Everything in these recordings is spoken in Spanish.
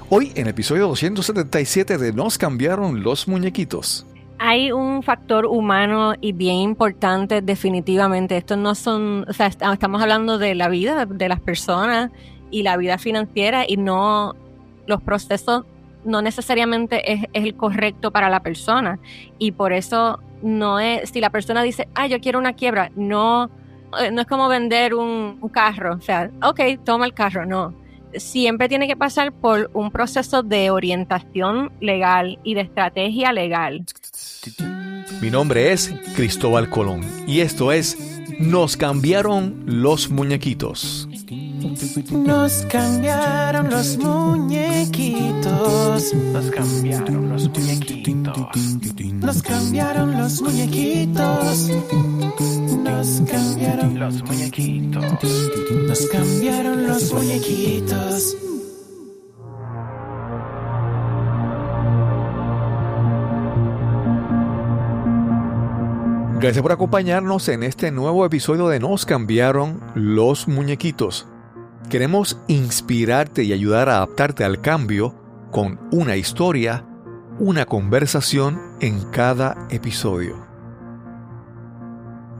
Hoy en el episodio 277 de Nos cambiaron los muñequitos. Hay un factor humano y bien importante definitivamente. Estos no son, o sea, estamos hablando de la vida de las personas y la vida financiera y no, los procesos no necesariamente es el correcto para la persona. Y por eso no es, si la persona dice, yo quiero una quiebra, no es como vender un carro. O sea, ok, toma el carro, no. Siempre tiene que pasar por un proceso de orientación legal y de estrategia legal. Mi nombre es Cristóbal Colón y esto es Nos cambiaron los muñequitos. Nos cambiaron los muñequitos. Nos cambiaron los muñequitos. Nos cambiaron los muñequitos. Nos cambiaron los muñequitos. Nos cambiaron los muñequitos. Gracias por acompañarnos en este nuevo episodio de Nos cambiaron los muñequitos. Queremos inspirarte y ayudar a adaptarte al cambio con una historia, una conversación en cada episodio.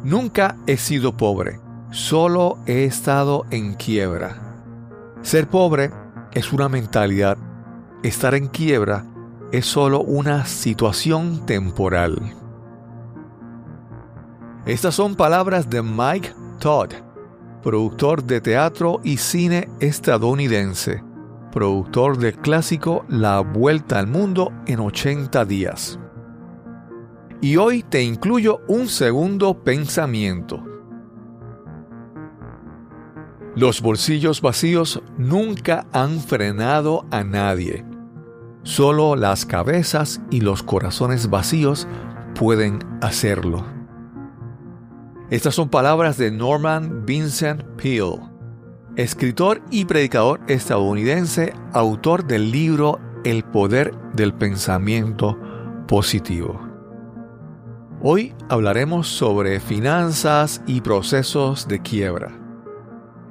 Nunca he sido pobre, solo he estado en quiebra. Ser pobre es una mentalidad, estar en quiebra es solo una situación temporal. Estas son palabras de Mike Todd, productor de teatro y cine estadounidense, productor del clásico La Vuelta al Mundo en 80 días. Y hoy te incluyo un segundo pensamiento. Los bolsillos vacíos nunca han frenado a nadie. Solo las cabezas y los corazones vacíos pueden hacerlo. Estas son palabras de Norman Vincent Peale, escritor y predicador estadounidense, autor del libro El poder del pensamiento positivo. Hoy hablaremos sobre finanzas y procesos de quiebra.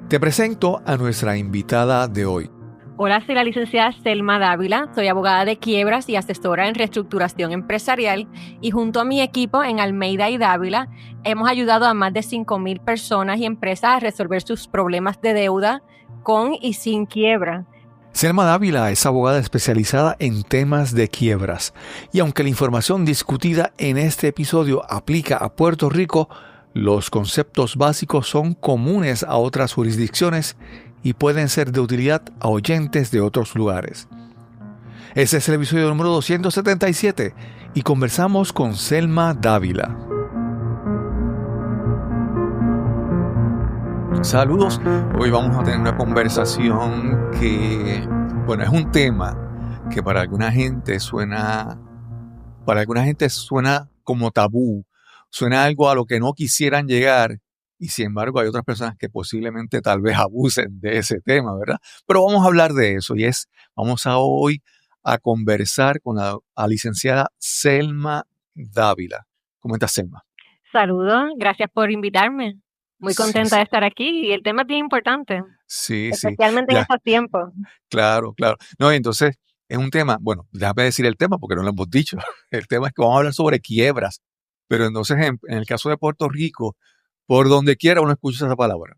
Te presento a nuestra invitada de hoy. Hola, soy la licenciada Selma Dávila, soy abogada de quiebras y asesora en reestructuración empresarial y junto a mi equipo en Almeida y Dávila hemos ayudado a más de 5,000 personas y empresas a resolver sus problemas de deuda con y sin quiebra. Selma Dávila es abogada especializada en temas de quiebras y aunque la información discutida en este episodio aplica a Puerto Rico, los conceptos básicos son comunes a otras jurisdicciones y pueden ser de utilidad a oyentes de otros lugares. Este es el episodio número 277 y conversamos con Selma Dávila. Saludos, hoy vamos a tener una conversación que, es un tema que para alguna gente suena como tabú, suena algo a lo que no quisieran llegar. Y sin embargo hay otras personas que posiblemente tal vez abusen de ese tema, ¿verdad? Pero vamos a hablar de eso vamos hoy a conversar con la licenciada Selma Dávila. ¿Cómo estás, Selma? Saludos, gracias por invitarme. Muy contenta de estar aquí y el tema es bien importante. Sí, especialmente en estos tiempos. Claro. No, entonces es un tema, déjame decir el tema porque no lo hemos dicho. El tema es que vamos a hablar sobre quiebras. Pero entonces en el caso de Puerto Rico, por donde quiera uno escucha esa palabra.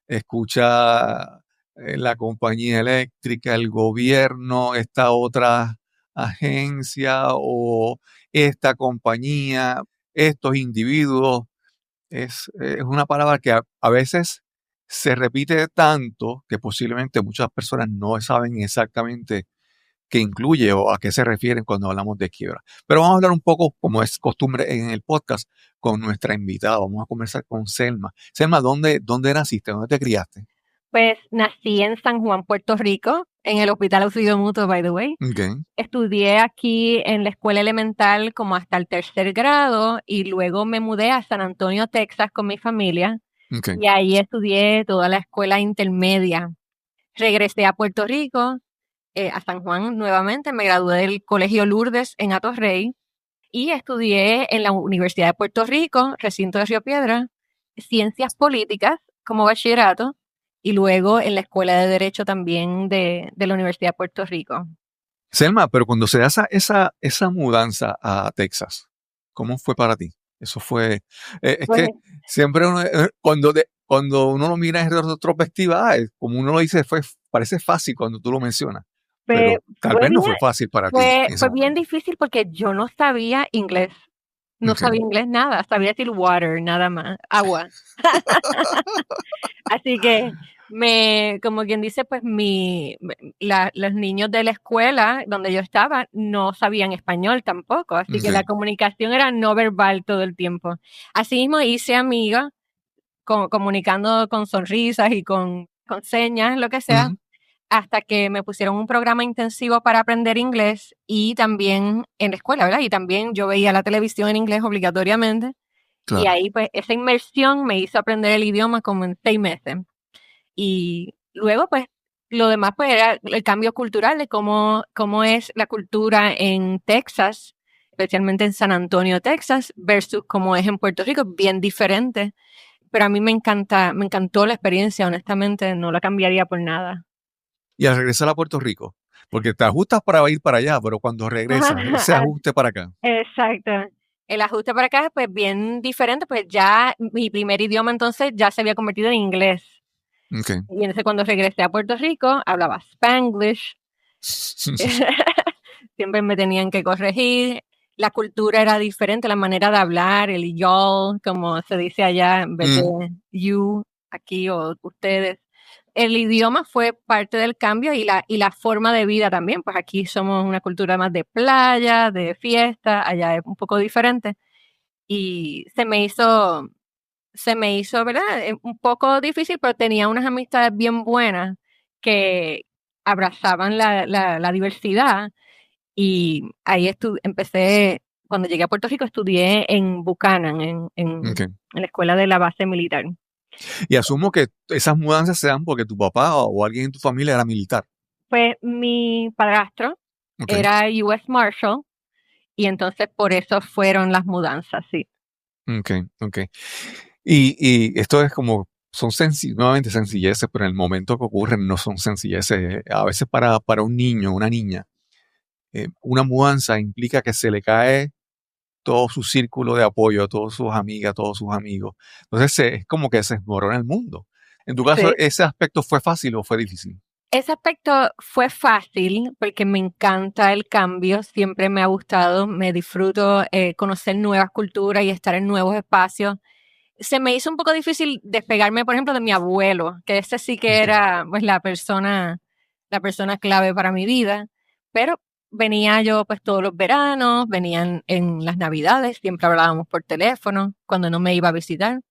Escucha la compañía eléctrica, el gobierno, esta otra agencia o esta compañía, estos individuos. Es una palabra que a veces se repite tanto que posiblemente muchas personas no saben exactamente qué incluye o a qué se refieren cuando hablamos de quiebra. Pero vamos a hablar un poco, como es costumbre en el podcast, con nuestra invitada. Vamos a conversar con Selma. Selma, ¿dónde naciste? ¿Dónde te criaste? Pues nací en San Juan, Puerto Rico, en el Hospital Auxilio Mutuo, by the way. Okay. Estudié aquí en la escuela elemental como hasta el 3er grado y luego me mudé a San Antonio, Texas con mi familia. Okay. Y ahí estudié toda la escuela intermedia. Regresé a Puerto Rico, a San Juan nuevamente, me gradué del Colegio Lourdes en Atorrey y estudié en la Universidad de Puerto Rico, recinto de Río Piedras, ciencias políticas como bachillerato y luego en la Escuela de Derecho también de la Universidad de Puerto Rico. Selma, pero cuando se da esa mudanza a Texas, ¿cómo fue para ti? Eso fue, es Pues, que siempre cuando uno lo mira en retrospectiva, como uno lo dice, parece fácil cuando tú lo mencionas, fue, pero tal fue vez no bien, fue fácil para ti en ese fue bien momento. difícil porque yo no sabía inglés. No Okay. sabía inglés nada, sabía decir water, nada más, agua. Así que como quien dice, pues los niños de la escuela donde yo estaba no sabían español tampoco, así que Okay. la comunicación era no verbal todo el tiempo. Así mismo hice amigas comunicando con sonrisas y con señas, lo que sea, Ujú, hasta que me pusieron un programa intensivo para aprender inglés y también en la escuela, ¿verdad? Y también yo veía la televisión en inglés obligatoriamente y claro. ahí pues esa inmersión me hizo aprender el idioma como en 6 meses. Y luego pues lo demás pues era el cambio cultural de cómo es la cultura en Texas, especialmente en San Antonio, Texas, versus cómo es en Puerto Rico, bien diferente. Pero a mí me encantó la experiencia, honestamente, no la cambiaría por nada. Y al regresar a Puerto Rico, porque te ajustas para ir para allá, pero cuando regresas, ese ajuste para acá. Exacto. El ajuste para acá es pues bien diferente, pues ya mi primer idioma entonces ya se había convertido en inglés. Okay. Y entonces cuando regresé a Puerto Rico hablaba Spanglish, siempre me tenían que corregir, la cultura era diferente, la manera de hablar, el y'all, como se dice allá, en vez Mm, de you, aquí o ustedes. El idioma fue parte del cambio y la forma de vida también, pues aquí somos una cultura más de playa, de fiesta, allá es un poco diferente. Y ¿verdad? Un poco difícil, pero tenía unas amistades bien buenas que abrazaban la diversidad. Y ahí empecé, cuando llegué a Puerto Rico, estudié en Buchanan, okay. en la escuela de la base militar. Y asumo que esas mudanzas se dan porque tu papá o alguien en tu familia era militar. Pues mi padrastro Okay. era US Marshal y entonces por eso fueron las mudanzas, sí. Okay. Okay. Y esto es como, nuevamente sencilleces, pero en el momento que ocurren no son sencilleces. A veces para un niño, una niña, una mudanza implica que se le cae todo su círculo de apoyo, todas sus amigas, todos sus amigos. Entonces es como que se desmorona el mundo. En tu caso, Sí. ¿ese aspecto fue fácil o fue difícil? Ese aspecto fue fácil porque me encanta el cambio, siempre me ha gustado, me disfruto conocer nuevas culturas y estar en nuevos espacios. Se me hizo un poco difícil despegarme, por ejemplo, de mi abuelo, que ese sí que Okay. era pues la persona clave para mi vida, pero venía yo pues todos los veranos, venían en las navidades, siempre hablábamos por teléfono cuando no me iba a visitar,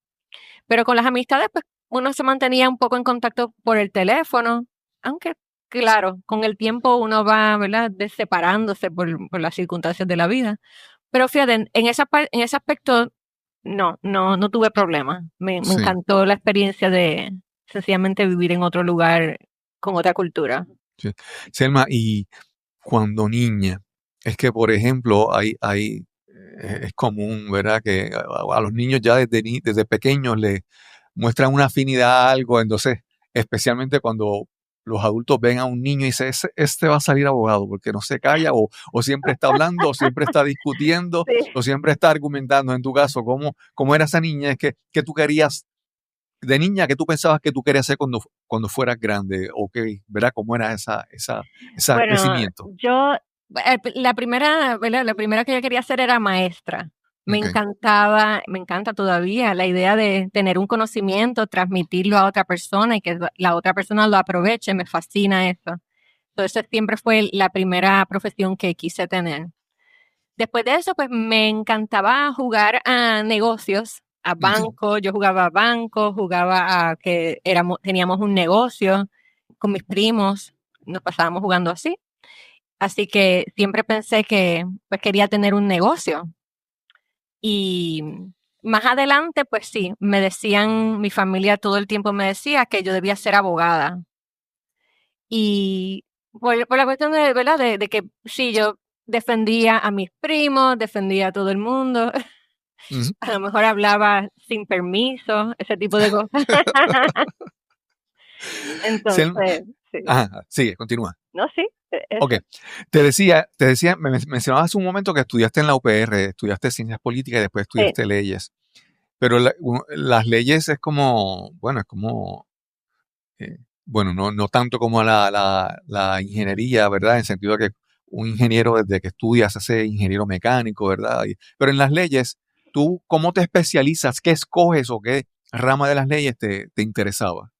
pero con las amistades pues uno se mantenía un poco en contacto por el teléfono, aunque claro, con el tiempo uno va, ¿verdad?, separándose por las circunstancias de la vida. Pero fíjate, en ese aspecto no tuve problema. Me Sí, encantó la experiencia de sencillamente vivir en otro lugar con otra cultura. sí. Selma, y cuando niña, es que, por ejemplo, es común, ¿verdad? Que a los niños ya desde pequeños les muestran una afinidad a algo, entonces, especialmente cuando los adultos ven a un niño y dicen, este va a salir abogado, porque no se calla, o siempre está hablando, o siempre está discutiendo, Sí. o siempre está argumentando. En tu caso, ¿cómo era esa niña? Es que tú querías, de niña, que tú pensabas que tú querías ser cuando fueras grande, o que, ¿verdad? ¿Cómo era ese Bueno, crecimiento? yo, la primera, ¿verdad? La primera que yo quería hacer era maestra. Me Okay. encantaba, me encanta todavía la idea de tener un conocimiento, transmitirlo a otra persona y que la otra persona lo aproveche. Me fascina eso. Entonces siempre fue la primera profesión que quise tener. Después de eso, pues me encantaba jugar a negocios, a Okay. bancos. Yo jugaba a bancos, jugaba a que teníamos un negocio con mis primos, nos pasábamos jugando así. Así que siempre pensé que pues quería tener un negocio. Y más adelante, pues sí, me decían, mi familia todo el tiempo me decía que yo debía ser abogada. Y por la cuestión de, ¿verdad? De que sí, yo defendía a mis primos, defendía a todo el mundo. Ujú. A lo mejor hablaba sin permiso, ese tipo de cosas. Selma, Entonces, sí. sigue, continúa. No, sí, Ok, eso. mencionabas hace un momento que estudiaste en la UPR, estudiaste ciencias políticas y después Sí. estudiaste leyes. Pero las leyes es como, bueno, es como, bueno, no tanto como la ingeniería, ¿verdad? En el sentido de que un ingeniero desde que estudia se hace ingeniero mecánico, ¿verdad? Pero en las leyes, ¿tú cómo te especializas? ¿Qué escoges o qué rama de las leyes te interesaba?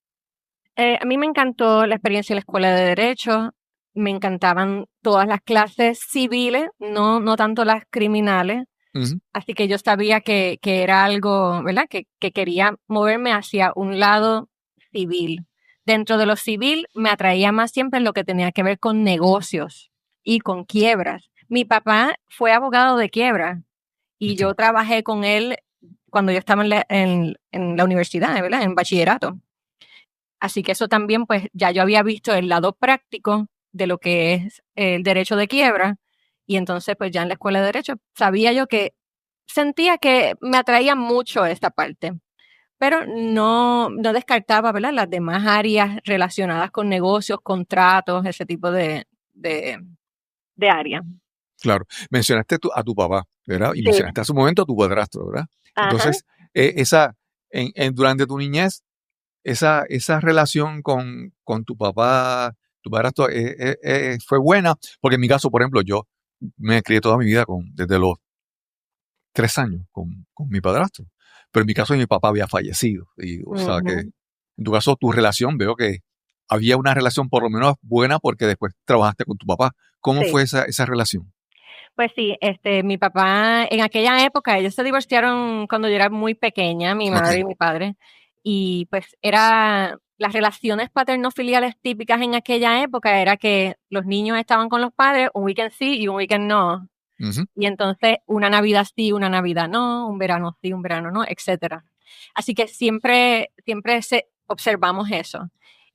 A mí me encantó la experiencia en la escuela de Derecho, me encantaban todas las clases civiles, no tanto las criminales, Ujú. así que yo sabía que era algo, ¿verdad? Que quería moverme hacia un lado civil. Dentro de lo civil me atraía más siempre lo que tenía que ver con negocios y con quiebras. Mi papá fue abogado de quiebra y Ok. yo trabajé con él cuando yo estaba en la universidad, ¿verdad? En bachillerato. Así que eso también, pues ya yo había visto el lado práctico de lo que es el derecho de quiebra y entonces pues ya en la escuela de derecho sabía yo que sentía que me atraía mucho esta parte, pero no descartaba, ¿verdad? Las demás áreas relacionadas con negocios, contratos, ese tipo de, de áreas. Claro, mencionaste a tu papá, ¿verdad? Y Sí, mencionaste a su momento a tu padrastro, ¿verdad? ajá, Entonces, durante tu niñez, esa relación con tu padrastro, fue buena, porque en mi caso, por ejemplo, yo me crié toda mi vida desde los 3 años con mi padrastro, pero en mi caso mi papá había fallecido, y o sea que ujú, en tu caso tu relación, veo que había una relación por lo menos buena porque después trabajaste con tu papá. ¿Cómo sí. fue esa relación? Pues sí, mi papá en aquella época, ellos se divorciaron cuando yo era muy pequeña, mi Ok. madre y mi padre, y pues era las relaciones paterno-filiales típicas en aquella época era que los niños estaban con los padres un weekend sí y un weekend no, Ujú. y entonces una Navidad sí, una Navidad no, un verano sí, un verano no, etcétera. Así que siempre observamos eso.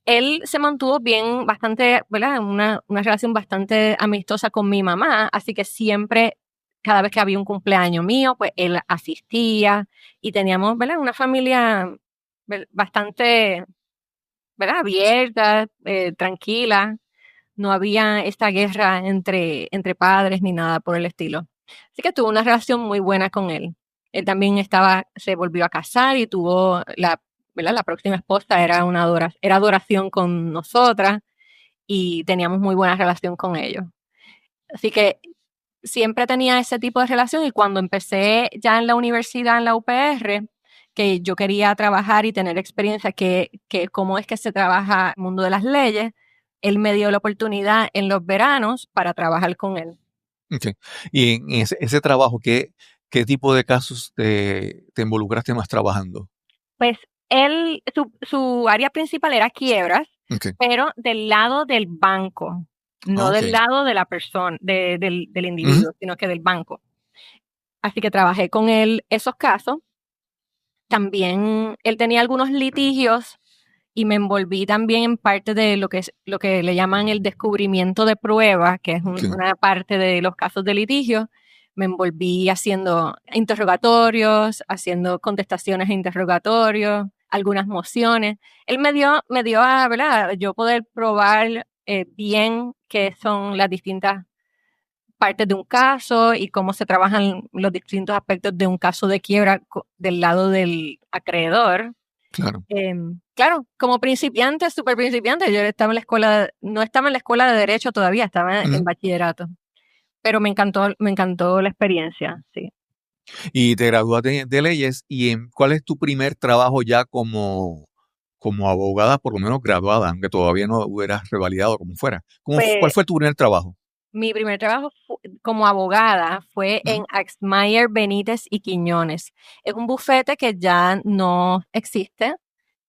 Él se mantuvo bien, bastante, ¿verdad? Una relación bastante amistosa con mi mamá, así que siempre, cada vez que había un cumpleaños mío, pues él asistía y teníamos, ¿verdad? Una familia bastante, ¿verdad? Abierta, tranquila. No había esta guerra entre padres ni nada por el estilo. Así que tuvo una relación muy buena con él. Él también se volvió a casar y tuvo ¿verdad? La próxima esposa era adoración con nosotras y teníamos muy buena relación con ellos. Así que siempre tenía ese tipo de relación y cuando empecé ya en la universidad, en la UPR, que yo quería trabajar y tener experiencia que cómo es que se trabaja el mundo de las leyes, él me dio la oportunidad en los veranos para trabajar con él. Ok. Y en ese trabajo, ¿qué tipo de casos te involucraste más trabajando? Pues su área principal era quiebras, Ok. pero del lado del banco, Ah, no ok. del lado de la persona, del Ujú. individuo, sino que del banco. Así que trabajé con él esos casos. También él tenía algunos litigios y me envolví también en parte de lo que le llaman el descubrimiento de pruebas, que es Ok. una parte de los casos de litigio. Me envolví haciendo interrogatorios, haciendo contestaciones a interrogatorios, algunas mociones. Él me dio a, ¿verdad? Yo poder probar bien qué son las distintas partes de un caso y cómo se trabajan los distintos aspectos de un caso de quiebra del lado del acreedor. Claro. Claro, como principiante, súper principiante, yo estaba en la escuela, no estaba en la escuela de Derecho todavía, estaba en Ujú. bachillerato, pero me encantó la experiencia, sí. Y te graduaste de leyes. ¿Y cuál es tu primer trabajo ya como abogada, por lo menos graduada, aunque todavía no hubieras revalidado como fuera? ¿Cuál Pues fue tu primer trabajo? mi primer trabajo como abogada fue Ujú. en Axmayer, Benítez y Quiñones. Es un bufete que ya no existe.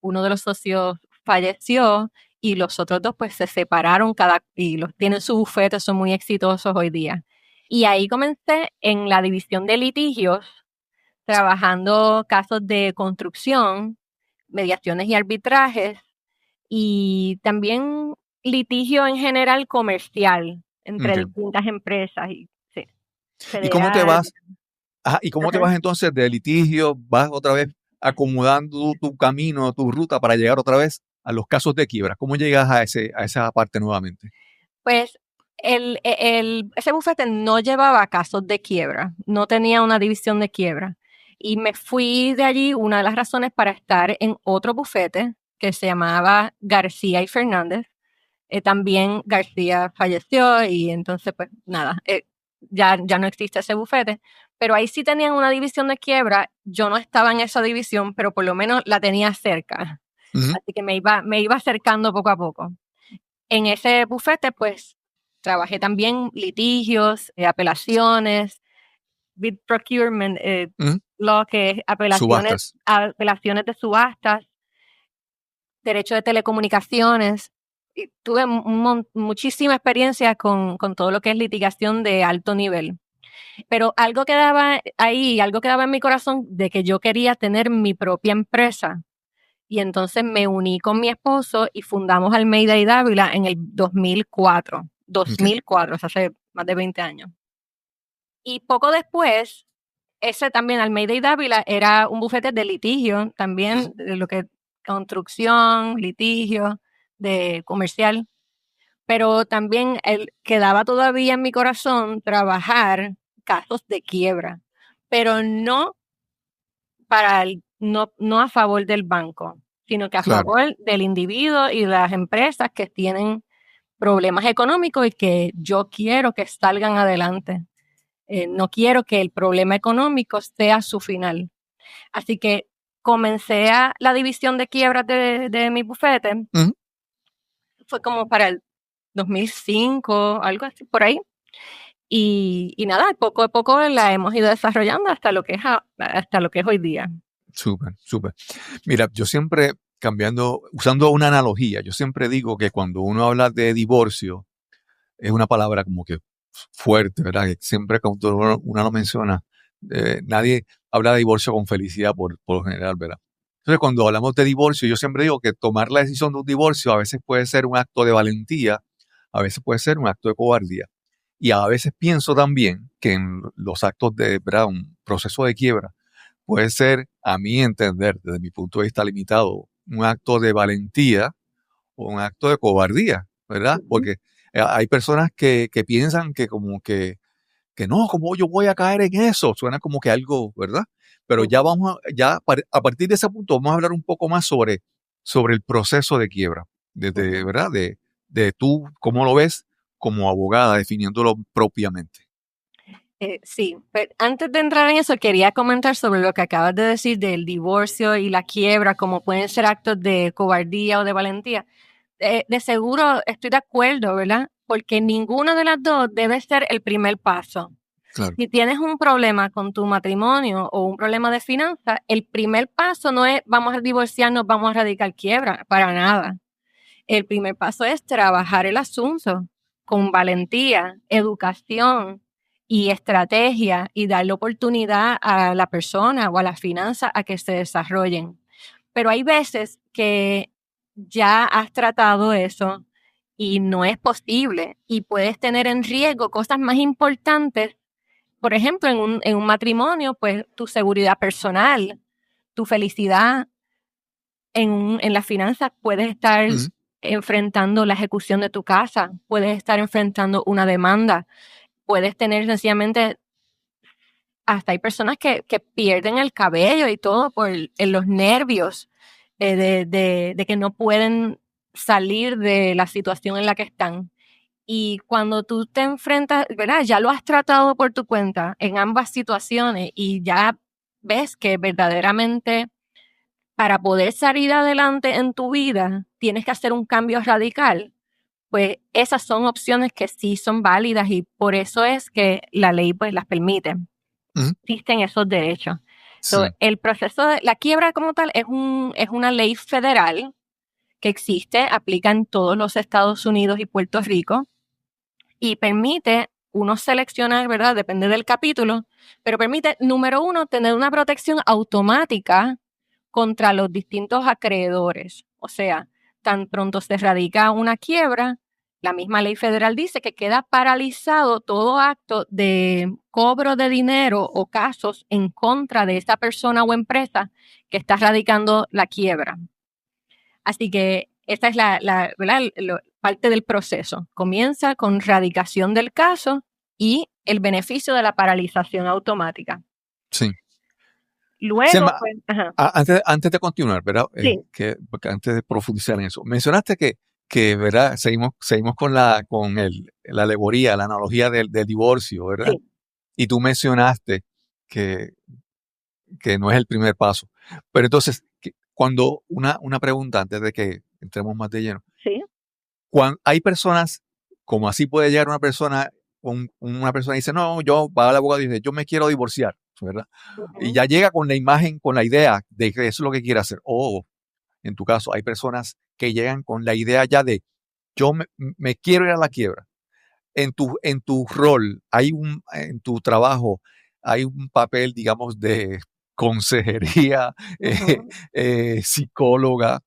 Uno de los socios falleció y los otros dos pues se separaron y los tienen su bufete, son muy exitosos hoy día. Y ahí comencé en la división de litigios, trabajando casos de construcción, mediaciones y arbitrajes y también litigio en general comercial entre Ok. distintas empresas y sí, ¿Y cómo te federal. vas? Ajá, ¿y cómo te Ajá. vas entonces de litigio? ¿Vas otra vez acomodando tu camino, tu ruta para llegar otra vez a los casos de quiebra? ¿Cómo llegas a esa parte nuevamente? Pues ese bufete no llevaba casos de quiebra, no tenía una división de quiebra. Y me fui de allí, una de las razones para estar en otro bufete que se llamaba García y Fernández. También García falleció y entonces pues nada, ya no existe ese bufete. Pero ahí sí tenían una división de quiebra. Yo no estaba en esa división, pero por lo menos la tenía cerca. Ujú. Así que me iba acercando poco a poco. En ese bufete, pues, trabajé también litigios, apelaciones, bid procurement, Ujú. law, que es Subastas. apelaciones de subastas, derecho de telecomunicaciones. Y tuve muchísima experiencia con todo lo que es litigación de alto nivel. Pero algo quedaba ahí, algo quedaba en mi corazón de que yo quería tener mi propia empresa. Y entonces me uní con mi esposo y fundamos Almeida y Dávila en el 2004. 2004, o sea, hace más de 20 años. Y poco después, ese también, Almeida y Dávila, era un bufete de litigio, también de lo que construcción, litigio, de comercial. Pero también quedaba todavía en mi corazón trabajar casos de quiebra, pero no no a favor del banco, sino que a Claro. favor del individuo y de las empresas que tienen problemas económicos y que yo quiero que salgan adelante. No quiero que el problema económico sea su final. Así que comencé la división de quiebras de mi bufete. Ujú. Fue como para el 2005, algo así por ahí. Y nada, poco a poco la hemos ido desarrollando hasta lo que es hoy día. Súper, súper. Mira, yo siempre usando una analogía, yo siempre digo que cuando uno habla de divorcio, es una palabra como que fuerte, ¿verdad? Que siempre cuando uno lo menciona, nadie habla de divorcio con felicidad por lo general, ¿verdad? Entonces, cuando hablamos de divorcio, yo siempre digo que tomar la decisión de un divorcio a veces puede ser un acto de valentía, a veces puede ser un acto de cobardía. Y a veces pienso también que en los actos de, ¿verdad? Un proceso de quiebra puede ser, a mi entender, desde mi punto de vista limitado, un acto de valentía o un acto de cobardía, ¿verdad? Porque hay personas que piensan que como que no, como yo voy a caer en eso, suena como que algo, ¿verdad? Pero ya a partir de ese punto vamos a hablar un poco más sobre el proceso de quiebra, desde, ¿verdad? De tú, cómo lo ves como abogada, definiéndolo propiamente. Sí, pero antes de entrar en eso, quería comentar sobre lo que acabas de decir del divorcio y la quiebra, como pueden ser actos de cobardía o de valentía. De seguro estoy de acuerdo, ¿verdad? Porque ninguna de las dos debe ser el primer paso. Claro. Si tienes un problema con tu matrimonio o un problema de finanzas, el primer paso no es vamos a divorciarnos, vamos a radicar quiebra, para nada. El primer paso es trabajar el asunto con valentía, educación y estrategia y darle oportunidad a la persona o a las finanzas a que se desarrollen. Pero hay veces que ya has tratado eso y no es posible y puedes tener en riesgo cosas más importantes. Por ejemplo, en un matrimonio, pues tu seguridad personal, tu felicidad. En las finanzas puedes estar Ujú. enfrentando la ejecución de tu casa, puedes estar enfrentando una demanda, puedes tener sencillamente, hasta hay personas que pierden el cabello y todo en los nervios de que no pueden salir de la situación en la que están. Y cuando tú te enfrentas, ¿verdad? Ya lo has tratado por tu cuenta en ambas situaciones y ya ves que verdaderamente para poder salir adelante en tu vida tienes que hacer un cambio radical. Pues esas son opciones que sí son válidas y por eso es que la ley pues las permite. Ujú. Existen esos derechos. Sí. El proceso de la quiebra como tal es una ley federal que existe, aplica en todos los Estados Unidos y Puerto Rico y permite uno seleccionar, ¿verdad? Depende del capítulo, pero permite, número uno, tener una protección automática contra los distintos acreedores. O sea, tan pronto se radica una quiebra, la misma ley federal dice que queda paralizado todo acto de cobro de dinero o casos en contra de esa persona o empresa que está radicando la quiebra. Así que Esta es ¿verdad? Parte del proceso. Comienza con radicación del caso y el beneficio de la paralización automática. Sí. Luego, Selma, pues, ajá, antes de continuar, ¿verdad? sí, Porque antes de profundizar en eso, mencionaste ¿verdad? Seguimos con la alegoría, la analogía del divorcio, ¿verdad? sí, Y tú mencionaste que, que no es el primer paso. Pero entonces, cuando una pregunta antes de que entremos más de lleno, sí. cuando hay personas, como así puede llegar una persona dice, no, yo va al abogado y dice, yo me quiero divorciar, ¿verdad? Y Ujú. ya llega con la imagen, con la idea de que eso es lo que quiere hacer. O, en tu caso, hay personas que llegan con la idea ya de, yo me quiero ir a la quiebra. En tu rol, en tu trabajo, hay un papel, digamos, de consejería, Ujú, psicóloga,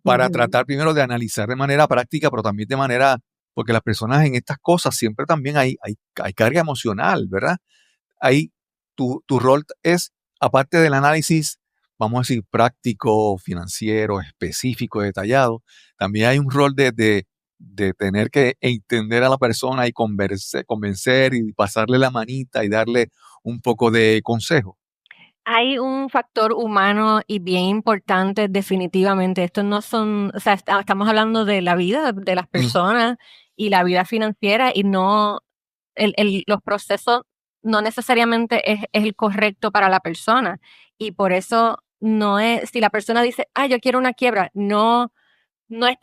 para ujú. tratar primero de analizar de manera práctica, pero también de manera, porque las personas en estas cosas siempre también hay carga emocional, ¿verdad? Ahí tu rol es, aparte del análisis, vamos a decir, práctico, financiero, específico, detallado, también hay un rol de tener que entender a la persona y convencer y pasarle la manita y darle un poco de consejo. Hay un factor humano y bien importante definitivamente. Estos no son, o sea, estamos hablando de la vida de las Mm, personas y la vida financiera y no, los procesos no necesariamente es el correcto para la persona. Y por eso no es, si la persona dice, yo quiero una quiebra, no es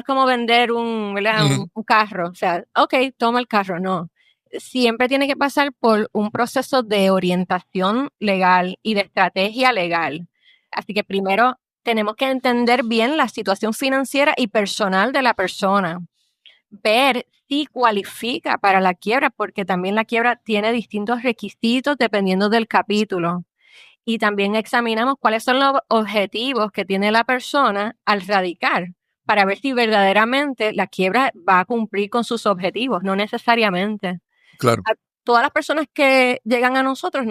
como vender ¿verdad? mm, Un carro, o sea, ok, toma el carro, no. Siempre tiene que pasar por un proceso de orientación legal y de estrategia legal. Así que primero tenemos que entender bien la situación financiera y personal de la persona, ver si cualifica para la quiebra, porque también la quiebra tiene distintos requisitos dependiendo del capítulo. Y también examinamos cuáles son los objetivos que tiene la persona al radicar para ver si verdaderamente la quiebra va a cumplir con sus objetivos, no necesariamente. claro, A todas las personas que llegan a nosotros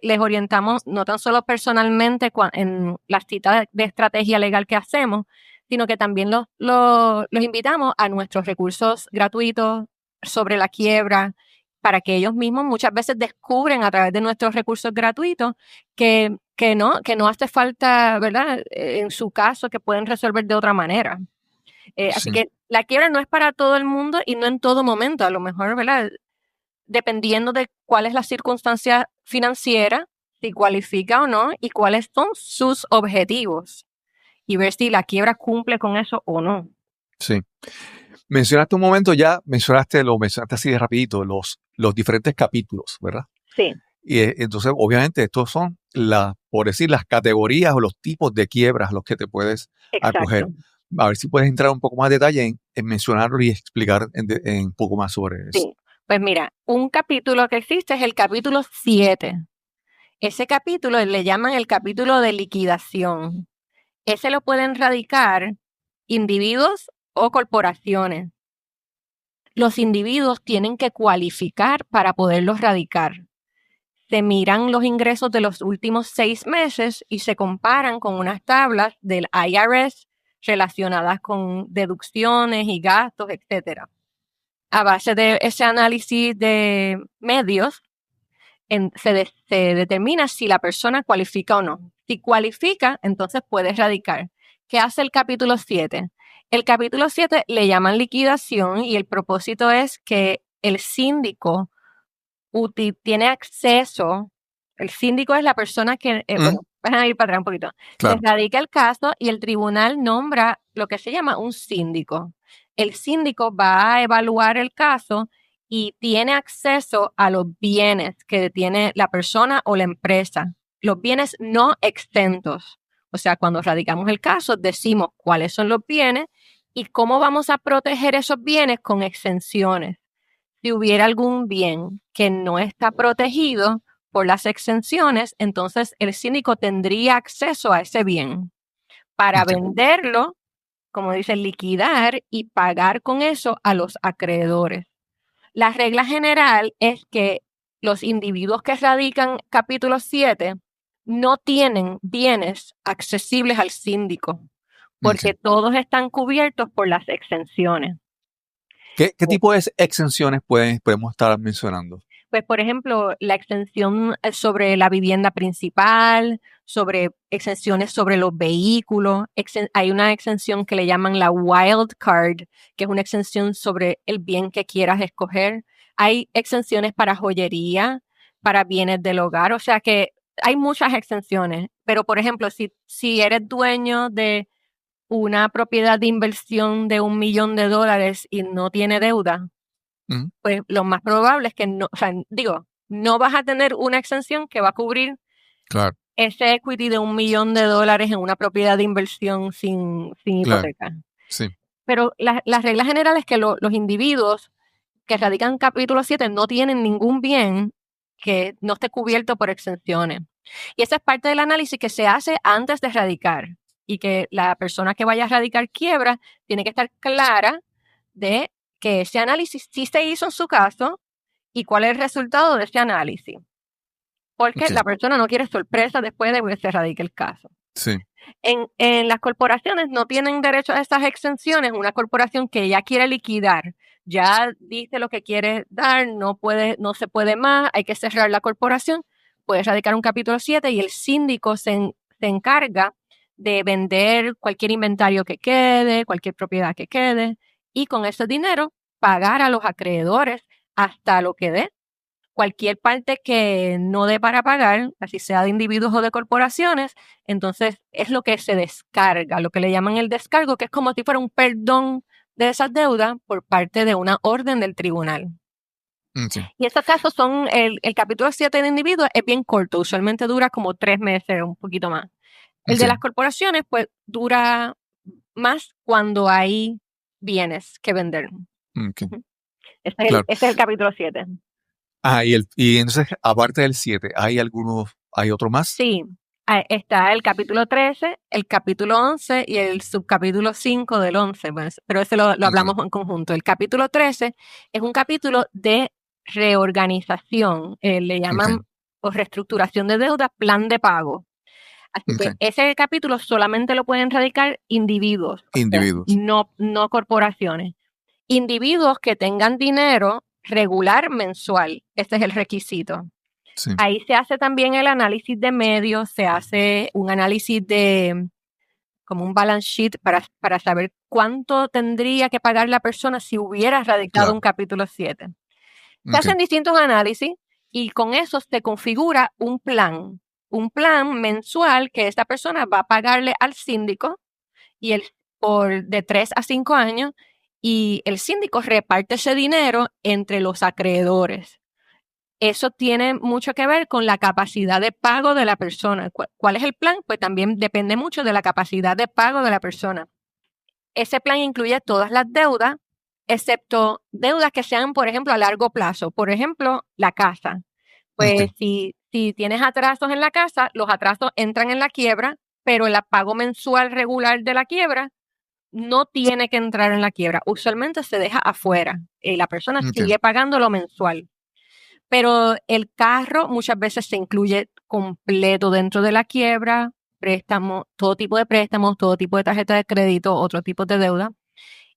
les orientamos no tan solo personalmente en las citas de estrategia legal que hacemos, sino que también los invitamos a nuestros recursos gratuitos sobre la quiebra, para que ellos mismos muchas veces descubren a través de nuestros recursos gratuitos que no hace falta, ¿verdad? En su caso, que pueden resolver de otra manera. Así sí, que la quiebra no es para todo el mundo y no en todo momento. A lo mejor, ¿verdad? Dependiendo de cuál es la circunstancia financiera, si cualifica o no y cuáles son sus objetivos y ver si la quiebra cumple con eso o no. sí. Mencionaste un momento ya, lo mencionaste así de rapidito, los diferentes capítulos, ¿verdad? Sí, Y entonces, obviamente, estos son por decir, las categorías o los tipos de quiebras a los que te puedes acoger. exacto. A ver si puedes entrar un poco más de detalle en mencionarlo y explicar un poco más sobre eso. Sí. Pues mira, un capítulo que existe es el capítulo 7. Ese capítulo le llaman el capítulo de liquidación. Ese lo pueden radicar individuos o corporaciones. Los individuos tienen que cualificar para poderlos radicar. Se miran los ingresos de los últimos 6 meses y se comparan con unas tablas del IRS relacionadas con deducciones y gastos, etc. A base de ese análisis de medios, se determina si la persona cualifica o no. Si cualifica, entonces puede radicar. ¿Qué hace el capítulo 7? El capítulo 7 le llaman liquidación y el propósito es que el síndico tiene acceso. El síndico es la persona que, Mm, van a ir para atrás un poquito. Se claro, radica el caso y el tribunal nombra lo que se llama un síndico. El síndico va a evaluar el caso y tiene acceso a los bienes que tiene la persona o la empresa, los bienes no exentos. O sea, cuando radicamos el caso, decimos cuáles son los bienes y cómo vamos a proteger esos bienes con exenciones. Si hubiera algún bien que no está protegido por las exenciones, entonces el síndico tendría acceso a ese bien para ok, venderlo, como dice, liquidar y pagar con eso a los acreedores. La regla general es que los individuos que radican capítulo 7 no tienen bienes accesibles al síndico, porque todos están cubiertos por las exenciones. ¿Qué tipo de exenciones podemos estar mencionando? Pues, por ejemplo, la exención sobre la vivienda principal, sobre exenciones sobre los vehículos. Hay una exención que le llaman la wild card, que es una exención sobre el bien que quieras escoger. Hay exenciones para joyería, para bienes del hogar, o sea que hay muchas exenciones. Pero, por ejemplo, si eres dueño de una propiedad de inversión de $1 millón y no tiene deuda, pues lo más probable es que no, o sea, no vas a tener una exención que va a cubrir ese equity de $1 millón en una propiedad de inversión sin hipoteca. Sí. Pero la regla general es que los individuos que radican en capítulo 7 no tienen ningún bien que no esté cubierto por exenciones. Y esa es parte del análisis que se hace antes de radicar, y que la persona que vaya a radicar quiebra tiene que estar clara de que ese análisis sí se hizo en su caso y cuál es el resultado de ese análisis. Porque la persona no quiere sorpresa después de que se radique el caso. Sí. En las corporaciones no tienen derecho a estas exenciones. Una corporación que ya quiere liquidar, ya dice lo que quiere dar, no se puede más, hay que cerrar la corporación, puede radicar un capítulo 7 y el síndico se encarga de vender cualquier inventario que quede, cualquier propiedad que quede, y con ese dinero pagar a los acreedores hasta lo que dé. Cualquier parte que no dé para pagar, así sea de individuos o de corporaciones, entonces es lo que se descarga, lo que le llaman el descargo, que es como si fuera un perdón de esas deudas por parte de una orden del tribunal. Sí. Y estos casos son, el capítulo 7 de individuos es bien corto, usualmente dura como 3 meses, un poquito más. El de las corporaciones, pues, dura más cuando hay bienes que vender. Este es el capítulo 7. Y entonces, aparte del 7, ¿hay otro más? Sí, está el capítulo 13, el capítulo 11 y el subcapítulo 5 del 11, pues, pero ese lo hablamos en conjunto. El capítulo 13 es un capítulo de reorganización, le llaman o reestructuración de deuda, plan de pago. Así que ese capítulo solamente lo pueden radicar individuos. No corporaciones. Individuos que tengan dinero regular mensual, este es el requisito. Sí. Ahí se hace también el análisis de medios, se hace un análisis de como un balance sheet para saber cuánto tendría que pagar la persona si hubiera radicado un capítulo 7. Se hacen distintos análisis y con eso se configura un plan mensual que esta persona va a pagarle al síndico y de 3 a 5 años, y el síndico reparte ese dinero entre los acreedores. Eso tiene mucho que ver con la capacidad de pago de la persona. ¿Cuál es el plan? Pues también depende mucho de la capacidad de pago de la persona. Ese plan incluye todas las deudas, excepto deudas que sean, por ejemplo, a largo plazo. Por ejemplo, la casa. Pues si tienes atrasos en la casa, los atrasos entran en la quiebra, pero el pago mensual regular de la quiebra no tiene que entrar en la quiebra. Usualmente se deja afuera y la persona sigue pagando lo mensual. Pero el carro muchas veces se incluye completo dentro de la quiebra, préstamos, todo tipo de préstamos, todo tipo de tarjeta de crédito, otro tipo de deuda.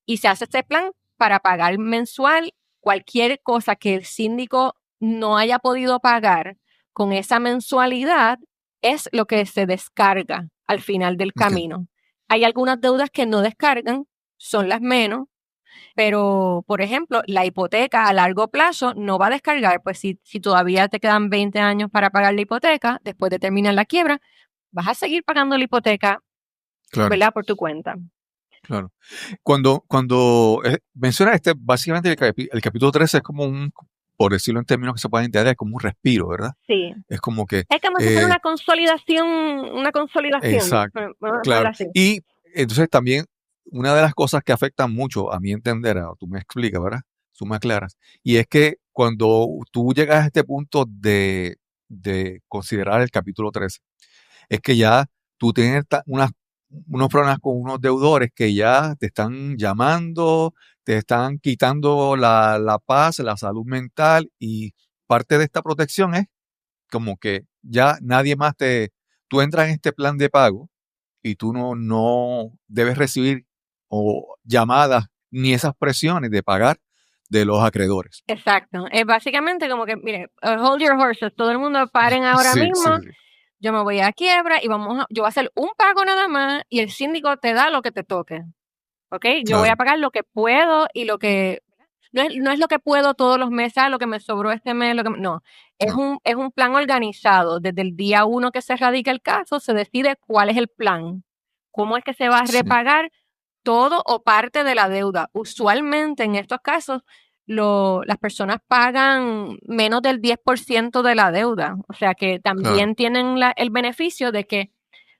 Y se hace este plan para pagar mensual cualquier cosa que el síndico no haya podido pagar con esa mensualidad, es lo que se descarga al final del camino. Hay algunas deudas que no descargan, son las menos, pero, por ejemplo, la hipoteca a largo plazo no va a descargar, pues si todavía te quedan 20 años para pagar la hipoteca, después de terminar la quiebra, vas a seguir pagando la hipoteca, ¿verdad? Por tu cuenta. Claro. Cuando menciona básicamente el capítulo 13 es como por decirlo en términos que se pueden entender, es como un respiro, ¿verdad? Sí. Es como que... Es como si fuera una consolidación. Exacto. Claro. Y entonces también una de las cosas que afectan mucho, a mi entender, tú me explicas, ¿verdad? Tú me aclaras. Y es que cuando tú llegas a este punto de considerar el capítulo 13, es que ya tú tienes unos problemas con unos deudores que ya te están llamando, te están quitando la paz, la salud mental, y parte de esta protección es como que ya nadie más tú entras en este plan de pago y tú no debes recibir o llamadas ni esas presiones de pagar de los acreedores. Exacto. Es básicamente como que, mire, hold your horses, todo el mundo paren ahora Sí, mismo, sí. yo me voy a quiebra y yo voy a hacer un pago nada más y el síndico te da lo que te toque. ¿Ok? Yo voy a Claro. pagar lo que puedo y lo que... No es lo que puedo todos los meses, lo que me sobró este mes, no. Es No. es un plan organizado. Desde el día 1 que se radica el caso, se decide cuál es el plan. ¿Cómo es que se va a Sí. repagar todo o parte de la deuda? Usualmente en estos casos, las personas pagan menos del 10% de la deuda. O sea que también Claro. tienen el beneficio de que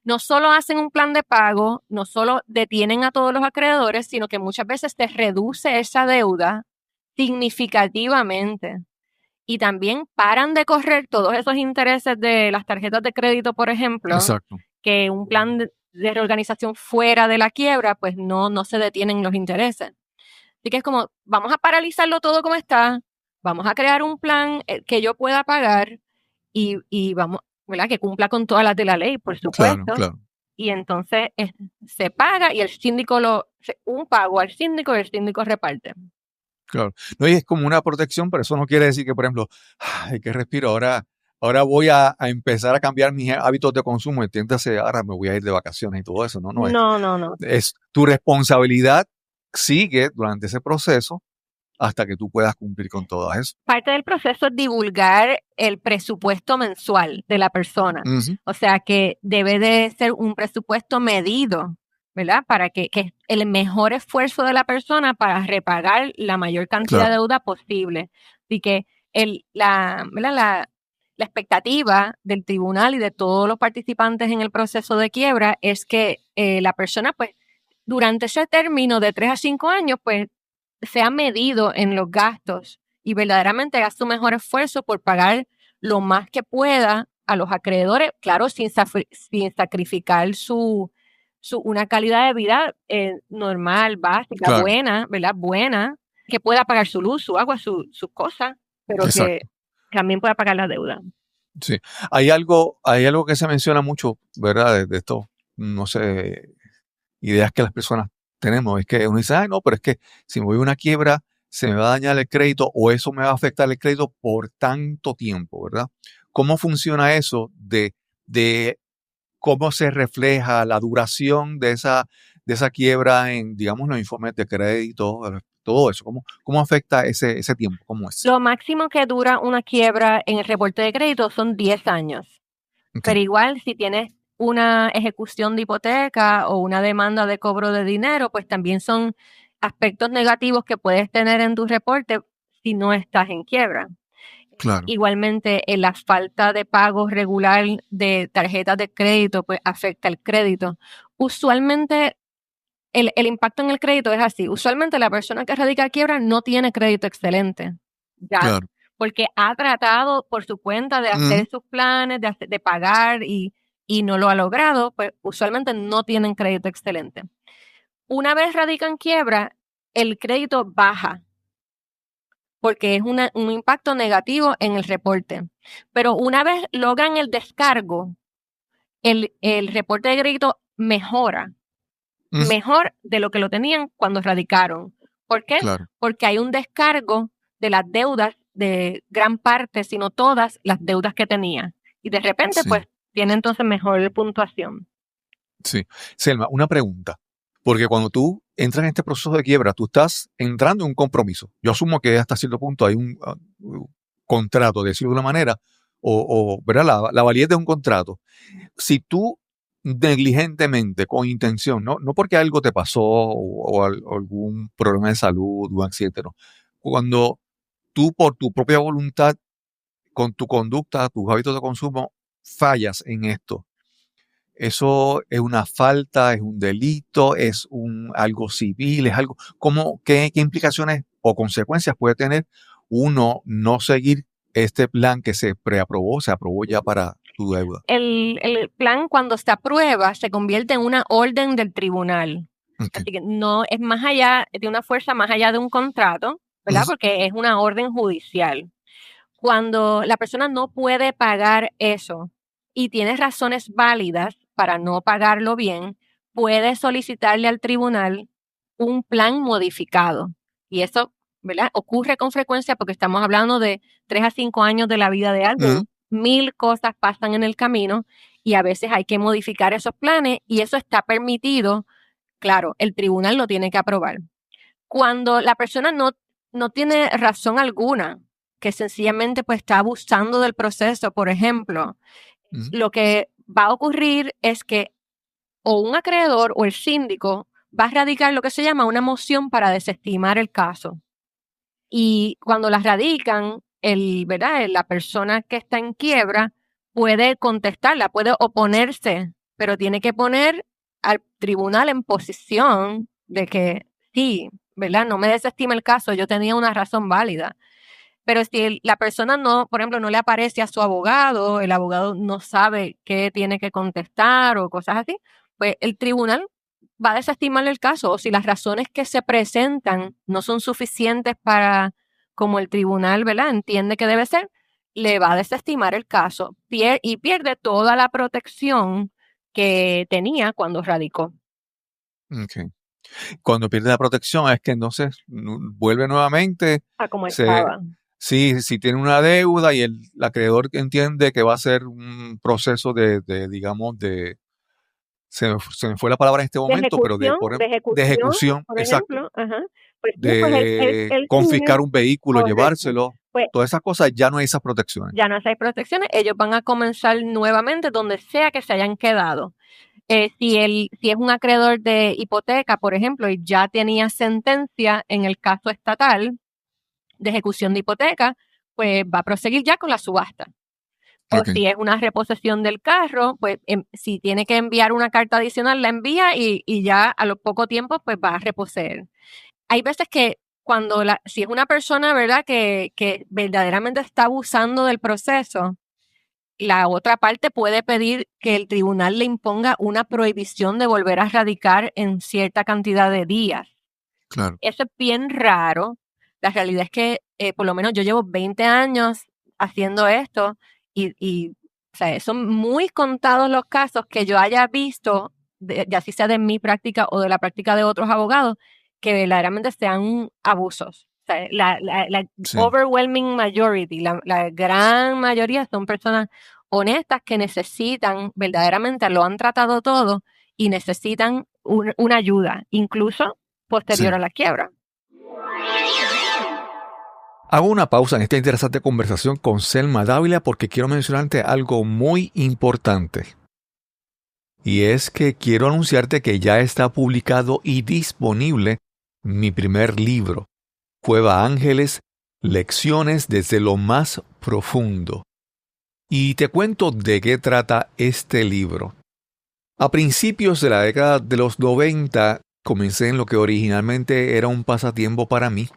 no solo hacen un plan de pago, no solo detienen a todos los acreedores, sino que muchas veces te reduce esa deuda significativamente. Y también paran de correr todos esos intereses de las tarjetas de crédito, por ejemplo, Exacto. que un plan de reorganización fuera de la quiebra, pues no se detienen los intereses. Así que es como, vamos a paralizarlo todo como está, vamos a crear un plan que yo pueda pagar y vamos, ¿verdad? Que cumpla con todas las de la ley, por Claro, supuesto. claro. Y entonces se paga y el síndico un pago al síndico y el síndico reparte. Claro. No, y es como una protección, pero eso no quiere decir que, por ejemplo, ay, que respiro, ahora voy a empezar a cambiar mis hábitos de consumo, entiéndase, ahora me voy a ir de vacaciones y todo eso, no, No. es tu responsabilidad, sigue durante ese proceso hasta que tú puedas cumplir con todo eso. Parte del proceso es divulgar el presupuesto mensual de la persona. Ujú. O sea que debe de ser un presupuesto medido, ¿verdad? Para que el mejor esfuerzo de la persona para repagar la mayor cantidad de Claro. deuda posible. Así que ¿verdad? La expectativa del tribunal y de todos los participantes en el proceso de quiebra es que la persona, pues, durante ese término de 3 a 5 años, pues, sea medido en los gastos y verdaderamente haga su mejor esfuerzo por pagar lo más que pueda a los acreedores, claro, sin sacrificar una calidad de vida normal, básica, Claro. buena, ¿verdad? Buena, que pueda pagar su luz, su agua, sus cosas, pero que Exacto. también pueda pagar la deuda. Sí. Hay algo que se menciona mucho, ¿verdad? De esto, no sé, ideas que las personas tenemos. Es que uno dice, ay, no, pero es que si me voy a una quiebra, se me va a dañar el crédito o eso me va a afectar el crédito por tanto tiempo, ¿verdad? ¿Cómo funciona eso de cómo se refleja la duración de esa quiebra en, digamos, los informes de crédito, todo eso? ¿Cómo afecta ese tiempo? ¿Cómo es? Lo máximo que dura una quiebra en el reporte de crédito son 10 años. Ok. Pero igual, si tienes una ejecución de hipoteca o una demanda de cobro de dinero, pues también son aspectos negativos que puedes tener en tu reporte si no estás en quiebra. Claro. Igualmente, la falta de pago regular de tarjetas de crédito, pues afecta el crédito. Usualmente, el impacto en el crédito es así. Usualmente la persona que radica quiebra no tiene crédito excelente. Ya, Claro. porque ha tratado por su cuenta de hacer Ujú. sus planes, de pagar y no lo ha logrado, pues usualmente no tienen crédito excelente. Una vez radican quiebra, el crédito baja porque es un impacto negativo en el reporte. Pero una vez logran el descargo, el reporte de crédito mejora, Ujú. mejor de lo que lo tenían cuando radicaron. ¿Por qué? Claro. Porque hay un descargo de las deudas de gran parte, si no todas, las deudas que tenía. Y de repente, Sí. pues, tiene entonces mejor puntuación. Sí. Selma, una pregunta. Porque cuando tú entras en este proceso de quiebra, tú estás entrando en un compromiso. Yo asumo que hasta cierto punto hay un contrato, decirlo de una manera, ¿verdad? La validez de un contrato. Si tú negligentemente, con intención, no porque algo te pasó o algún problema de salud, un accidente, no. Cuando tú por tu propia voluntad, con tu conducta, tus hábitos de consumo, fallas en esto, eso es una falta, es un delito, es algo civil, es algo. ¿Qué implicaciones o consecuencias puede tener uno no seguir este plan que se preaprobó, se aprobó ya para tu deuda? El plan, cuando se aprueba, se convierte en una orden del tribunal. Okay. Así que no es más allá, de una fuerza más allá de un contrato, ¿verdad? Ujú. Porque es una orden judicial. Cuando la persona no puede pagar eso y tiene razones válidas para no pagarlo bien, puede solicitarle al tribunal un plan modificado. Y eso, ¿verdad?, ocurre con frecuencia porque estamos hablando de 3 a 5 años de la vida de alguien. 1000 cosas pasan en el camino y a veces hay que modificar esos planes y eso está permitido. Claro, el tribunal lo tiene que aprobar. Cuando la persona no tiene razón alguna, que sencillamente pues está abusando del proceso, por ejemplo, lo que va a ocurrir es que o un acreedor o el síndico va a radicar lo que se llama una moción para desestimar el caso. Y cuando la radican, ¿verdad?, la persona que está en quiebra puede contestarla, puede oponerse, pero tiene que poner al tribunal en posición de que sí, ¿verdad?, no me desestima el caso, yo tenía una razón válida. Pero si la persona no, por ejemplo, no le aparece a su abogado, el abogado no sabe qué tiene que contestar o cosas así, pues el tribunal va a desestimar el caso. O si las razones que se presentan no son suficientes para, como el tribunal, ¿verdad?, entiende que debe ser, le va a desestimar el caso y pierde toda la protección que tenía cuando radicó. Okay. Cuando pierde la protección es que entonces vuelve nuevamente. Como estaba. Sí, si tiene una deuda y el acreedor entiende que va a ser un proceso digamos, se me fue la palabra en este momento, pero de ejecución, por exacto. Ejemplo, ajá. Pues, De pues confiscar un vehículo, correcto, llevárselo, pues, todas esas cosas, ya no hay esas protecciones. Ya no hay protecciones, ellos van a comenzar nuevamente donde sea que se hayan quedado. Si es un acreedor de hipoteca, por ejemplo, y ya tenía sentencia en el caso estatal de ejecución de hipoteca, pues va a proseguir ya con la subasta. O si es una reposición del carro, pues si tiene que enviar una carta adicional, la envía y ya a los pocos tiempos pues va a reposeer. Hay veces que si es una persona, ¿verdad?, que verdaderamente está abusando del proceso, la otra parte puede pedir que el tribunal le imponga una prohibición de volver a radicar en cierta cantidad de días. Claro. Eso es bien raro. La realidad es que por lo menos yo llevo 20 años haciendo esto y o sea, son muy contados los casos que yo haya visto, ya sea de mi práctica o de la práctica de otros abogados, que verdaderamente sean abusos. O sea, la Sí. overwhelming majority, la gran mayoría son personas honestas que necesitan, verdaderamente lo han tratado todo y necesitan una ayuda, incluso posterior a la quiebra. Hago una pausa en esta interesante conversación con Selma Dávila porque quiero mencionarte algo muy importante. Y es que quiero anunciarte que ya está publicado y disponible mi primer libro, Cueva Ángeles, Lecciones desde lo más profundo. Y te cuento de qué trata este libro. A principios de la década de los 90, comencé en lo que originalmente era un pasatiempo para mí,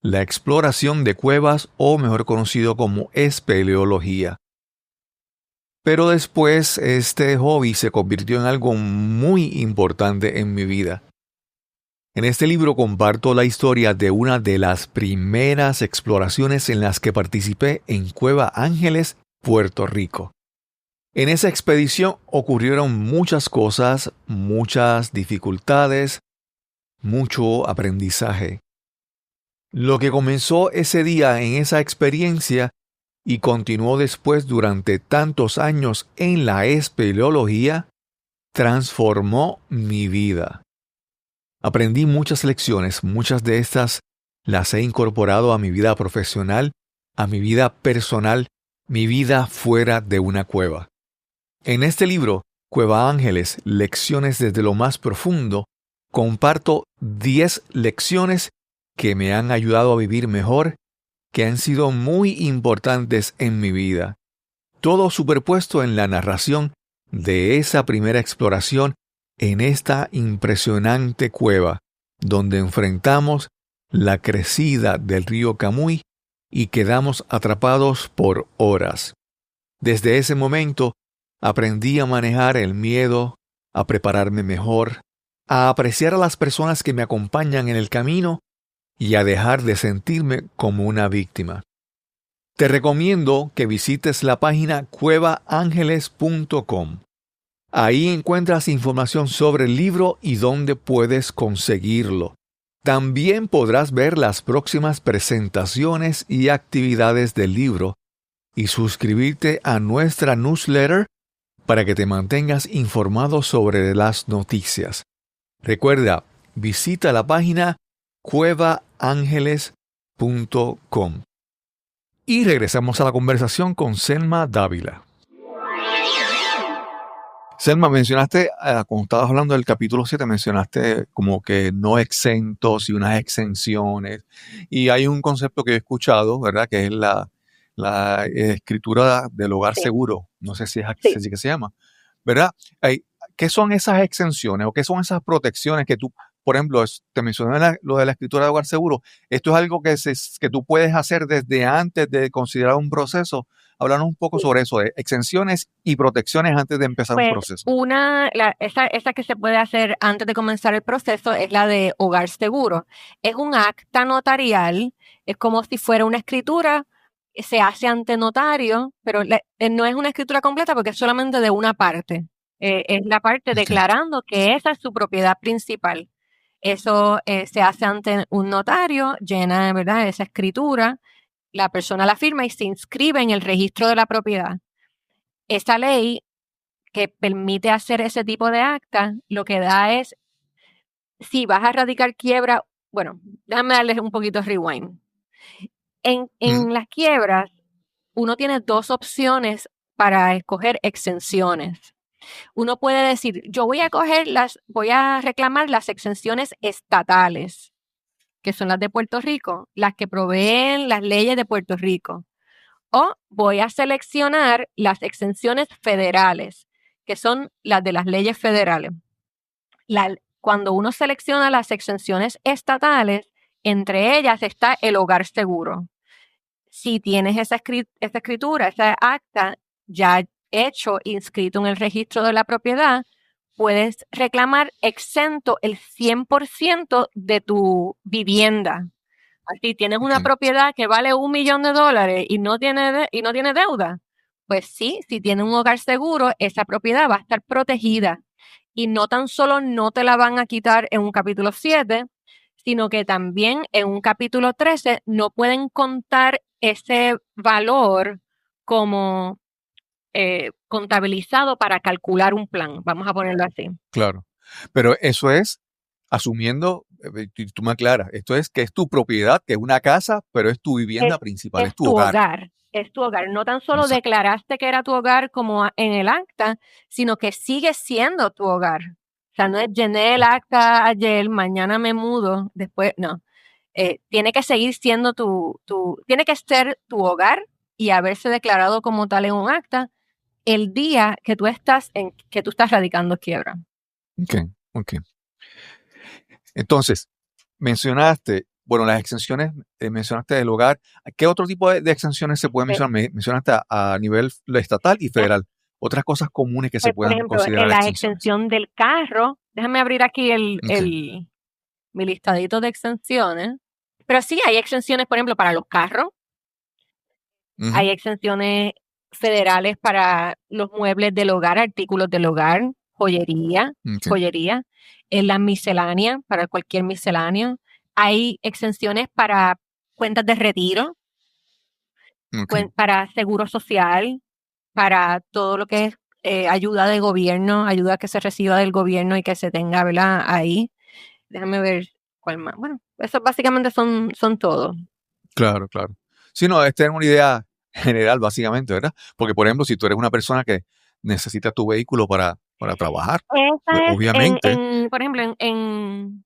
la exploración de cuevas, o mejor conocido como espeleología. Pero después este hobby se convirtió en algo muy importante en mi vida. En este libro comparto la historia de una de las primeras exploraciones en las que participé en Cueva Ángeles, Puerto Rico. En esa expedición ocurrieron muchas cosas, muchas dificultades, mucho aprendizaje. Lo que comenzó ese día en esa experiencia y continuó después durante tantos años en la espeleología, transformó mi vida. Aprendí muchas lecciones, muchas de estas las he incorporado a mi vida profesional, a mi vida personal, mi vida fuera de una cueva. En este libro, Cueva Ángeles, Lecciones desde lo más profundo, comparto 10 lecciones que me han ayudado a vivir mejor, que han sido muy importantes en mi vida. Todo superpuesto en la narración de esa primera exploración en esta impresionante cueva, donde enfrentamos la crecida del río Camuy y quedamos atrapados por horas. Desde ese momento, aprendí a manejar el miedo, a prepararme mejor, a apreciar a las personas que me acompañan en el camino y a dejar de sentirme como una víctima. Te recomiendo que visites la página cuevaangeles.com. Ahí encuentras información sobre el libro y dónde puedes conseguirlo. También podrás ver las próximas presentaciones y actividades del libro y suscribirte a nuestra newsletter para que te mantengas informado sobre las noticias. Recuerda, visita la página cuevaangeles.com. Y regresamos a la conversación con Selma Dávila. Selma, mencionaste, cuando estabas hablando del capítulo 7, mencionaste como que no exentos y unas exenciones. Y hay un concepto que he escuchado, ¿verdad? Que es la escritura del hogar Sí. seguro. No sé si es Sí. así que se llama, ¿verdad? ¿Qué son esas exenciones o qué son esas protecciones que tú, por ejemplo, te mencioné lo de la escritura de hogar seguro? Esto es algo que tú puedes hacer desde antes de considerar un proceso. Háblanos un poco Sí. sobre eso, de exenciones y protecciones antes de empezar un Pues proceso. esa que se puede hacer antes de comenzar el proceso es la de hogar seguro. Es un acta notarial, es como si fuera una escritura, se hace ante notario, pero no es una escritura completa porque es solamente de una parte. Es la parte Ok. declarando que esa es su propiedad principal. Eso se hace ante un notario, llena, ¿verdad?, esa escritura, la persona la firma y se inscribe en el registro de la propiedad. Esta ley que permite hacer ese tipo de acta, lo que da es, si vas a radicar quiebra, bueno, déjame darles un poquito de rewind. En las quiebras, uno tiene dos opciones para escoger exenciones. Uno puede decir, yo voy a reclamar las exenciones estatales, que son las de Puerto Rico, las que proveen las leyes de Puerto Rico. O voy a seleccionar las exenciones federales, que son las de las leyes federales. Cuando uno selecciona las exenciones estatales, entre ellas está el hogar seguro. Si tienes esa escritura, esa acta ya hecho, inscrito en el registro de la propiedad, puedes reclamar exento el 100% de tu vivienda. Así tienes una propiedad que vale $1 millón y no tiene deuda. Pues sí, si tienes un hogar seguro, esa propiedad va a estar protegida. Y no tan solo no te la van a quitar en un capítulo 7, sino que también en un capítulo 13 no pueden contar ese valor como contabilizado para calcular un plan. Vamos a ponerlo así. Claro. Pero eso es asumiendo, tú me aclaras, esto es que es tu propiedad, que es una casa, pero es tu vivienda principal, es tu hogar. Es tu hogar. No tan solo Exacto. declaraste que era tu hogar como en el acta, sino que sigue siendo tu hogar. O sea, no es llené el acta ayer, mañana me mudo, después, no. Tiene que seguir siendo tiene que ser tu hogar y haberse declarado como tal en un acta el día que tú estás radicando quiebra. Ok. Entonces, mencionaste, bueno, las exenciones, mencionaste del hogar. ¿Qué otro tipo de exenciones se pueden mencionar? Mencionaste a nivel estatal y federal. Otras cosas comunes que se Por puedan ejemplo, considerar en la exenciones. exención del carro, déjame abrir aquí mi listadito de exenciones. Pero sí, hay exenciones, por ejemplo, para los carros. Ujú. Hay exenciones federales para los muebles del hogar, artículos del hogar, joyería. En la miscelánea, para cualquier misceláneo. Hay exenciones para cuentas de retiro, para seguro social, para todo lo que es ayuda de gobierno, ayuda que se reciba del gobierno y que se tenga, ¿verdad?, ahí. Déjame ver cuál más. Bueno, esos básicamente son todos. Claro. Sí, no, es tener una idea general, básicamente, ¿verdad? Porque, por ejemplo, si tú eres una persona que necesita tu vehículo para trabajar, pues, Esa es, obviamente. por ejemplo, en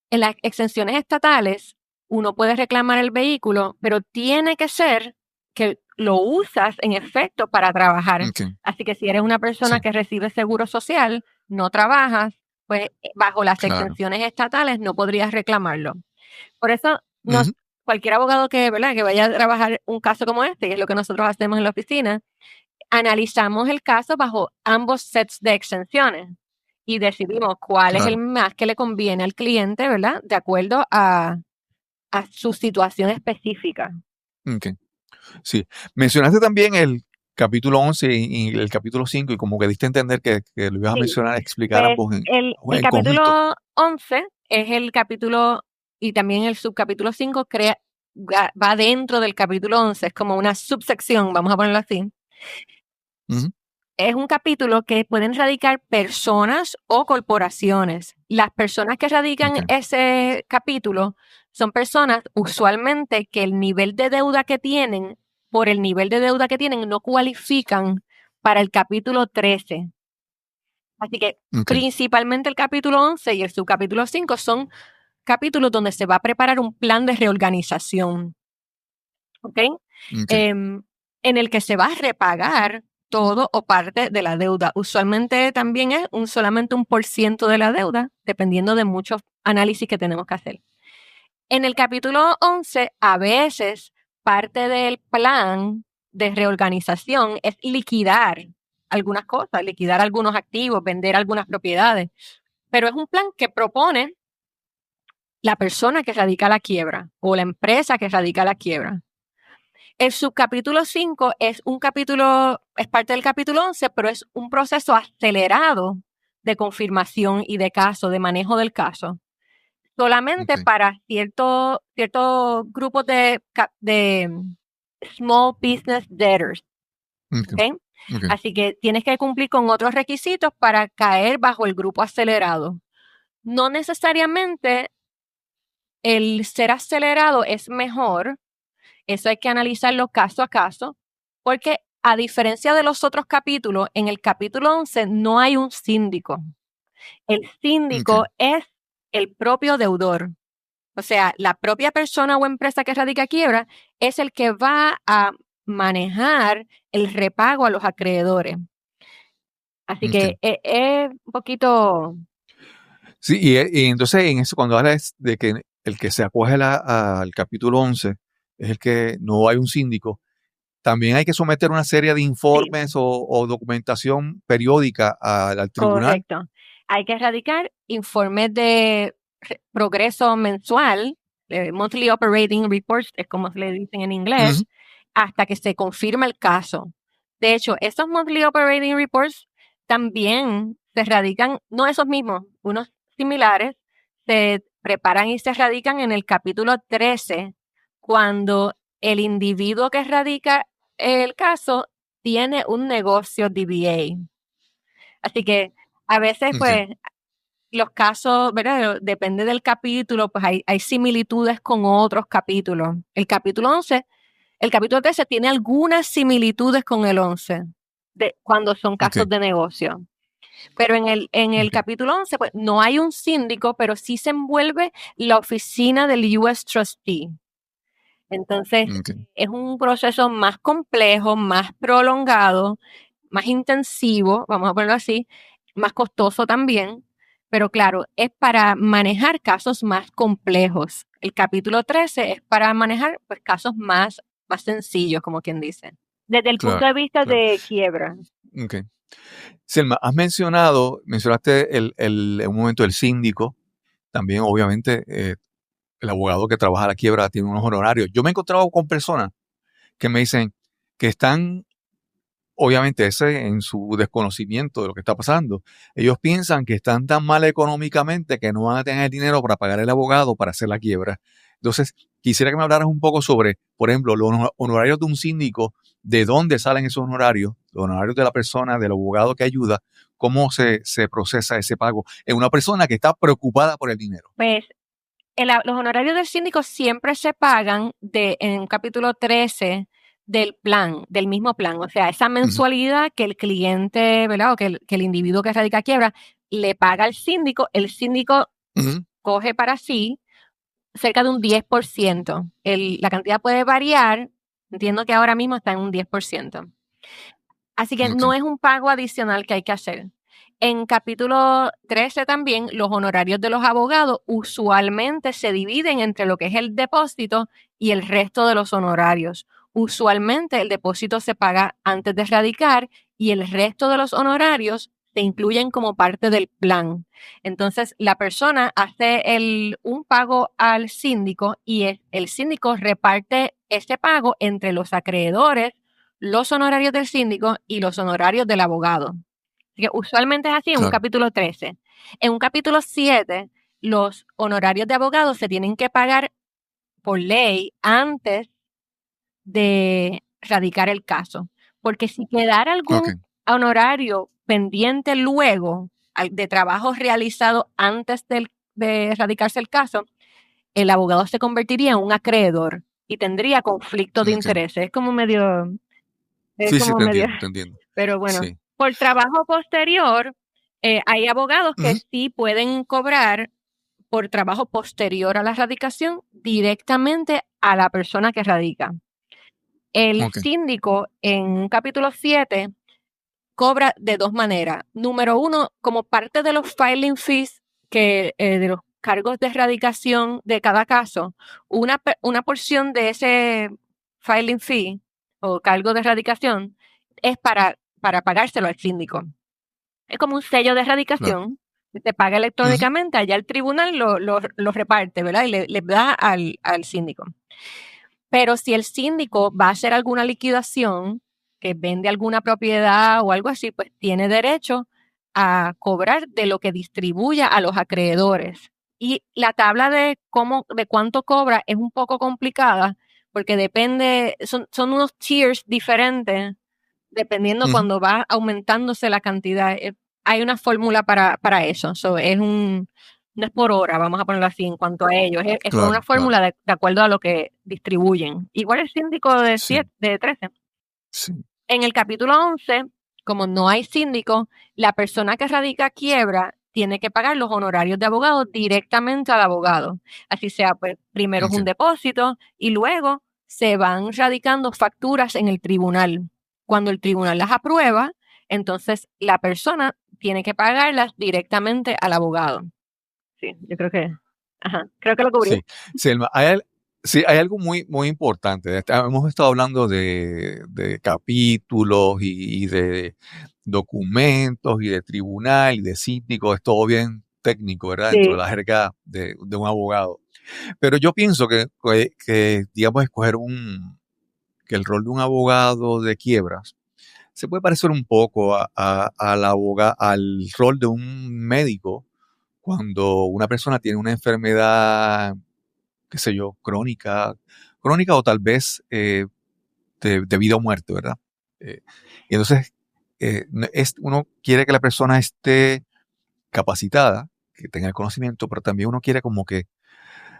las exenciones estatales, uno puede reclamar el vehículo, pero tiene que ser que lo usas en efecto para trabajar. Así que si eres una persona que recibe seguro social, no trabajas, pues bajo las exenciones estatales no podrías reclamarlo. Por eso cualquier abogado ¿verdad?, que vaya a trabajar un caso como este, que es lo que nosotros hacemos en la oficina, analizamos el caso bajo ambos sets de exenciones y decidimos cuál es el más que le conviene al cliente, ¿verdad?, de acuerdo a su situación específica. Sí. Mencionaste también capítulo 11 y el capítulo 5, y como que diste a entender que lo ibas a Sí, mencionar, explicar pues ambos el en conjunto. capítulo 11 es el capítulo, y también el subcapítulo 5 va dentro del capítulo 11, es como una subsección, vamos a ponerlo así. Ujú. Es un capítulo que pueden radicar personas o corporaciones. Las personas que radican Ok. ese capítulo son personas usualmente que el nivel de deuda que tienen, por el nivel de deuda que tienen, no cualifican para el capítulo 13. Así que Ok. principalmente el capítulo 11 y el subcapítulo 5 son capítulos donde se va a preparar un plan de reorganización, ¿ok? Ok. En el que se va a repagar todo o parte de la deuda. Usualmente también es solamente un % de la deuda, dependiendo de muchos análisis que tenemos que hacer. En el capítulo 11, a veces parte del plan de reorganización es liquidar algunas cosas, liquidar algunos activos, vender algunas propiedades, pero es un plan que propone la persona que radica la quiebra o la empresa que radica la quiebra. El subcapítulo 5 es es parte del capítulo 11, pero es un proceso acelerado de confirmación y de caso, de manejo del caso. Solamente Ok. para ciertos grupos de small business debtors. Ok. ¿Okay? Ok. Así que tienes que cumplir con otros requisitos para caer bajo el grupo acelerado. No necesariamente el ser acelerado es mejor. Eso hay que analizarlo caso a caso, porque a diferencia de los otros capítulos, en el capítulo 11 no hay un síndico. El síndico Ok. es el propio deudor. O sea, la propia persona o empresa que radica quiebra es el que va a manejar el repago a los acreedores. Así Ok. que es un poquito... Sí, y entonces en eso, cuando hablas de que el que se acoge al capítulo 11 es el que no hay un síndico, también hay que someter una serie de Sí, informes o documentación periódica al tribunal. correcto. Hay que radicar informes de progreso mensual, monthly operating reports, es como se le dicen en inglés, Ujú. hasta que se confirme el caso. De hecho, esos monthly operating reports también se radican, no esos mismos, unos similares, se preparan y se radican en el capítulo 13, cuando el individuo que radica el caso tiene un negocio DBA. Así que a veces, Ok. pues, los casos, ¿verdad? Depende del capítulo, pues hay similitudes con otros capítulos. El capítulo 13 tiene algunas similitudes con el 11, cuando son Ok. casos de negocio. Pero en el Ok. capítulo 11, pues no hay un síndico, pero sí se envuelve la oficina del US Trustee. Entonces, Ok. es un proceso más complejo, más prolongado, más intensivo, vamos a ponerlo así, más costoso también, pero claro, es para manejar casos más complejos. El capítulo 13 es para manejar pues casos más sencillos, como quien dice. Desde el punto Claro. de vista Claro. de quiebra. Ok. Selma, mencionaste en un momento el síndico, también obviamente el abogado que trabaja la quiebra tiene unos honorarios. Yo me he encontrado con personas que me dicen que están, obviamente ese en su desconocimiento de lo que está pasando, ellos piensan que están tan mal económicamente que no van a tener dinero para pagar el abogado para hacer la quiebra. Entonces, quisiera que me hablaras un poco sobre, por ejemplo, los honorarios de un síndico, de dónde salen esos honorarios, los honorarios de la persona, del abogado que ayuda, cómo se procesa ese pago en una persona que está preocupada por el dinero. Pues los honorarios del síndico siempre se pagan en un capítulo 13 del plan, del mismo plan. O sea, esa Ujú. mensualidad que el cliente, ¿verdad? O que el individuo que radica quiebra le paga al síndico, el síndico Ujú. coge para sí cerca de un 10%. La cantidad puede variar, entiendo que ahora mismo está en un 10%. Así que Ok. no es un pago adicional que hay que hacer. En capítulo 13 también, los honorarios de los abogados usualmente se dividen entre lo que es el depósito y el resto de los honorarios. Usualmente el depósito se paga antes de radicar y el resto de los honorarios se incluyen como parte del plan. Entonces, la persona hace un pago al síndico y el síndico reparte ese pago entre los acreedores, los honorarios del síndico y los honorarios del abogado. Así que usualmente es así en un Claro. capítulo 13. En un capítulo 7, los honorarios de abogado se tienen que pagar por ley antes de radicar el caso. Porque si quedara algún Ok. honorario pendiente luego de trabajo realizado antes de radicarse el caso, el abogado se convertiría en un acreedor y tendría conflicto de Ok. intereses. Es como medio, Sí, sí, te entiendo, te entiendo. pero bueno, Sí. por trabajo posterior, hay abogados que Ujú. sí pueden cobrar por trabajo posterior a la radicación directamente a la persona que radica. El Ok. síndico en un capítulo 7 cobra de dos maneras. Número uno, como parte de los filing fees, de los cargos de erradicación de cada caso, una porción de ese filing fee o cargo de erradicación es para pagárselo al síndico. Es como un sello de Claro. erradicación que se paga Ujú. electrónicamente, allá el tribunal lo reparte, ¿verdad? Y le da al síndico. Pero si el síndico va a hacer alguna liquidación, que vende alguna propiedad o algo así, pues tiene derecho a cobrar de lo que distribuya a los acreedores. Y la tabla de cuánto cobra es un poco complicada porque depende, son unos tiers diferentes dependiendo Ujú. cuando va aumentándose la cantidad. Hay una fórmula para eso. No es por hora, vamos a ponerlo así en cuanto a ellos. Es con una Claro, claro. fórmula de acuerdo a lo que distribuyen. Igual el síndico Sí, de 13. sí. En el capítulo 11, como no hay síndico, la persona que radica quiebra tiene que pagar los honorarios de abogado directamente al abogado. Así sea, pues primero es un Ok. depósito y luego se van radicando facturas en el tribunal. Cuando el tribunal las aprueba, entonces la persona tiene que pagarlas directamente al abogado. Sí, yo creo que lo cubrí. Sí, Selma, sí, hay algo muy, muy importante. Hemos estado hablando de capítulos y de documentos y de tribunal y de síndico, es todo bien técnico, ¿verdad? Dentro de Sí. la jerga de un abogado. Pero yo pienso que, digamos, que el rol de un abogado de quiebras se puede parecer un poco al rol de un médico cuando una persona tiene una enfermedad, qué sé yo, crónica o tal vez de vida o muerte, ¿verdad? Eh, y entonces, uno quiere que la persona esté capacitada, que tenga el conocimiento, pero también uno quiere como que,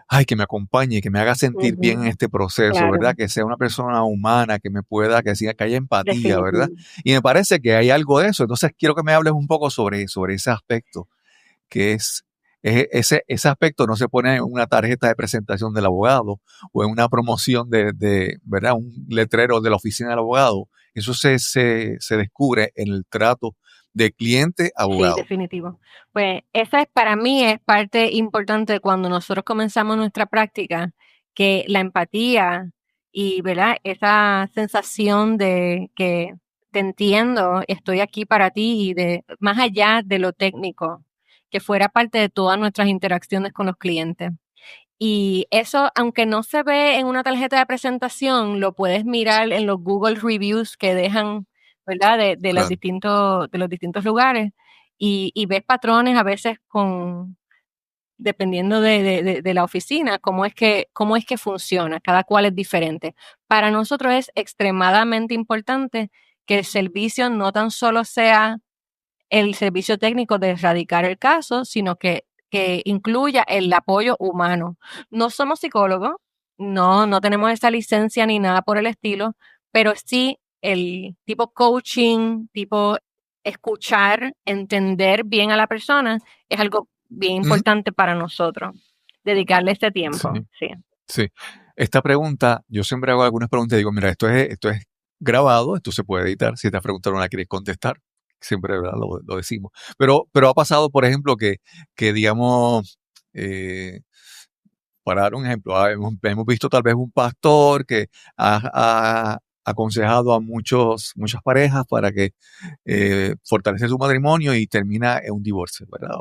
ay, que me acompañe, que me haga sentir bien en Ujú, este proceso, claro, ¿verdad? Que sea una persona humana, que me pueda, que haya empatía, ¿verdad? definitivo. Y me parece que hay algo de eso. Entonces, quiero que me hables un poco sobre ese aspecto que ese aspecto no se pone en una tarjeta de presentación del abogado o en una promoción ¿verdad? Un letrero de la oficina del abogado. Eso se descubre en el trato de Sí, cliente-abogado. definitivo. Pues esa para mí es parte importante cuando nosotros comenzamos nuestra práctica, que la empatía y, ¿verdad? Esa sensación de que te entiendo, estoy aquí para ti y de más allá de lo técnico, que fuera parte de todas nuestras interacciones con los clientes. Y eso, aunque no se ve en una tarjeta de presentación, lo puedes mirar en los Google Reviews que dejan, ¿verdad? Claro. De los distintos lugares y ves patrones a veces dependiendo de la oficina, cómo es que funciona. Cada cual es diferente. Para nosotros es extremadamente importante que el servicio no tan solo sea el servicio técnico de erradicar el caso, sino que incluya el apoyo humano. No somos psicólogos, no tenemos esa licencia ni nada por el estilo, pero sí el tipo coaching, tipo escuchar, entender bien a la persona es algo bien Ujú. importante para nosotros. Dedicarle este Sí, tiempo, sí. sí. Esta pregunta, yo siempre hago algunas preguntas y digo, mira, esto es grabado, esto se puede editar. Si esta pregunta no la quieres contestar, siempre, ¿verdad? Lo decimos. Pero ha pasado, por ejemplo, que digamos, para dar un ejemplo, hemos visto tal vez un pastor que ha aconsejado a muchas parejas para que fortalecer su matrimonio y termina en un divorcio, ¿verdad?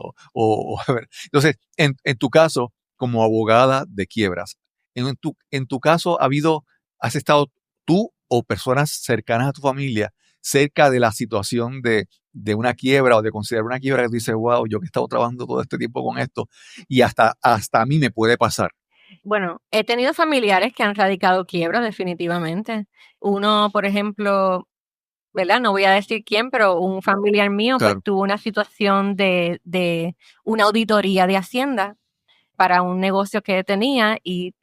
A ver. Entonces, en tu caso, como abogada de quiebras, en tu caso has estado tú o personas cercanas a tu familia cerca de la situación de una quiebra o de considerar una quiebra que tú dices, wow, yo que he estado trabajando todo este tiempo con esto y hasta a mí me puede pasar? Bueno, he tenido familiares que han radicado quiebra definitivamente. Uno, por ejemplo, ¿verdad? No voy a decir quién, pero un familiar mío pues Claro. tuvo una situación de una auditoría de Hacienda para un negocio que tenía y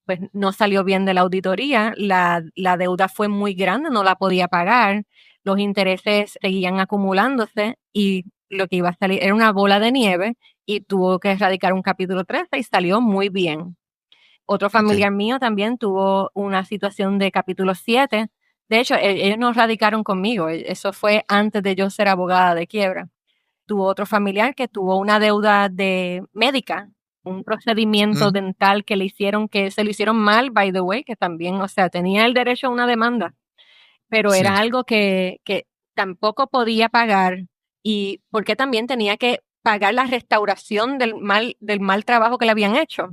pues no salió bien de la auditoría, la deuda fue muy grande, no la podía pagar, los intereses seguían acumulándose y lo que iba a salir era una bola de nieve y tuvo que erradicar un capítulo 13 y salió muy bien. Otro Okay. familiar mío también tuvo una situación de capítulo 7. De hecho, ellos no radicaron conmigo, eso fue antes de yo ser abogada de quiebra. Tuvo otro familiar que tuvo una deuda de médica, un procedimiento Ujú. dental que le hicieron, que se lo hicieron mal, by the way, que también, o sea, tenía el derecho a una demanda, pero Sí, era algo que tampoco podía pagar y porque también tenía que pagar la restauración del mal trabajo que le habían hecho.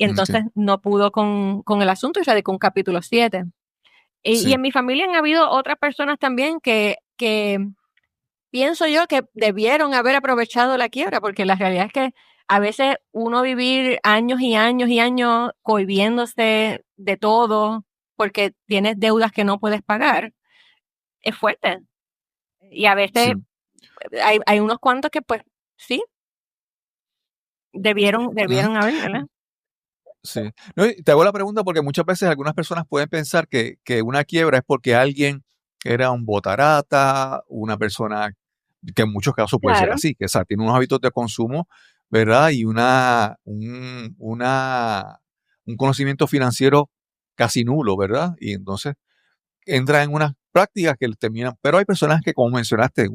Y okay. entonces no pudo con el asunto y radicó un capítulo 7. Y Sí, en mi familia han habido otras personas también que pienso yo que debieron haber aprovechado la quiebra, porque la realidad es que a veces uno vivir años y años y años cohibiéndose de todo porque tienes deudas que no puedes pagar, es fuerte. Y a sí. veces hay unos cuantos que pues sí, Ujú. debieron haber, ¿verdad? Sí. No, y te hago la pregunta porque muchas veces algunas personas pueden pensar que una quiebra es porque alguien era un botarata, una persona que en muchos casos puede ser Claro. así, que o sea, tiene unos hábitos de consumo, ¿verdad? Y un conocimiento financiero casi nulo, ¿verdad? Y entonces entra en unas prácticas que terminan, pero hay personas que, como mencionaste,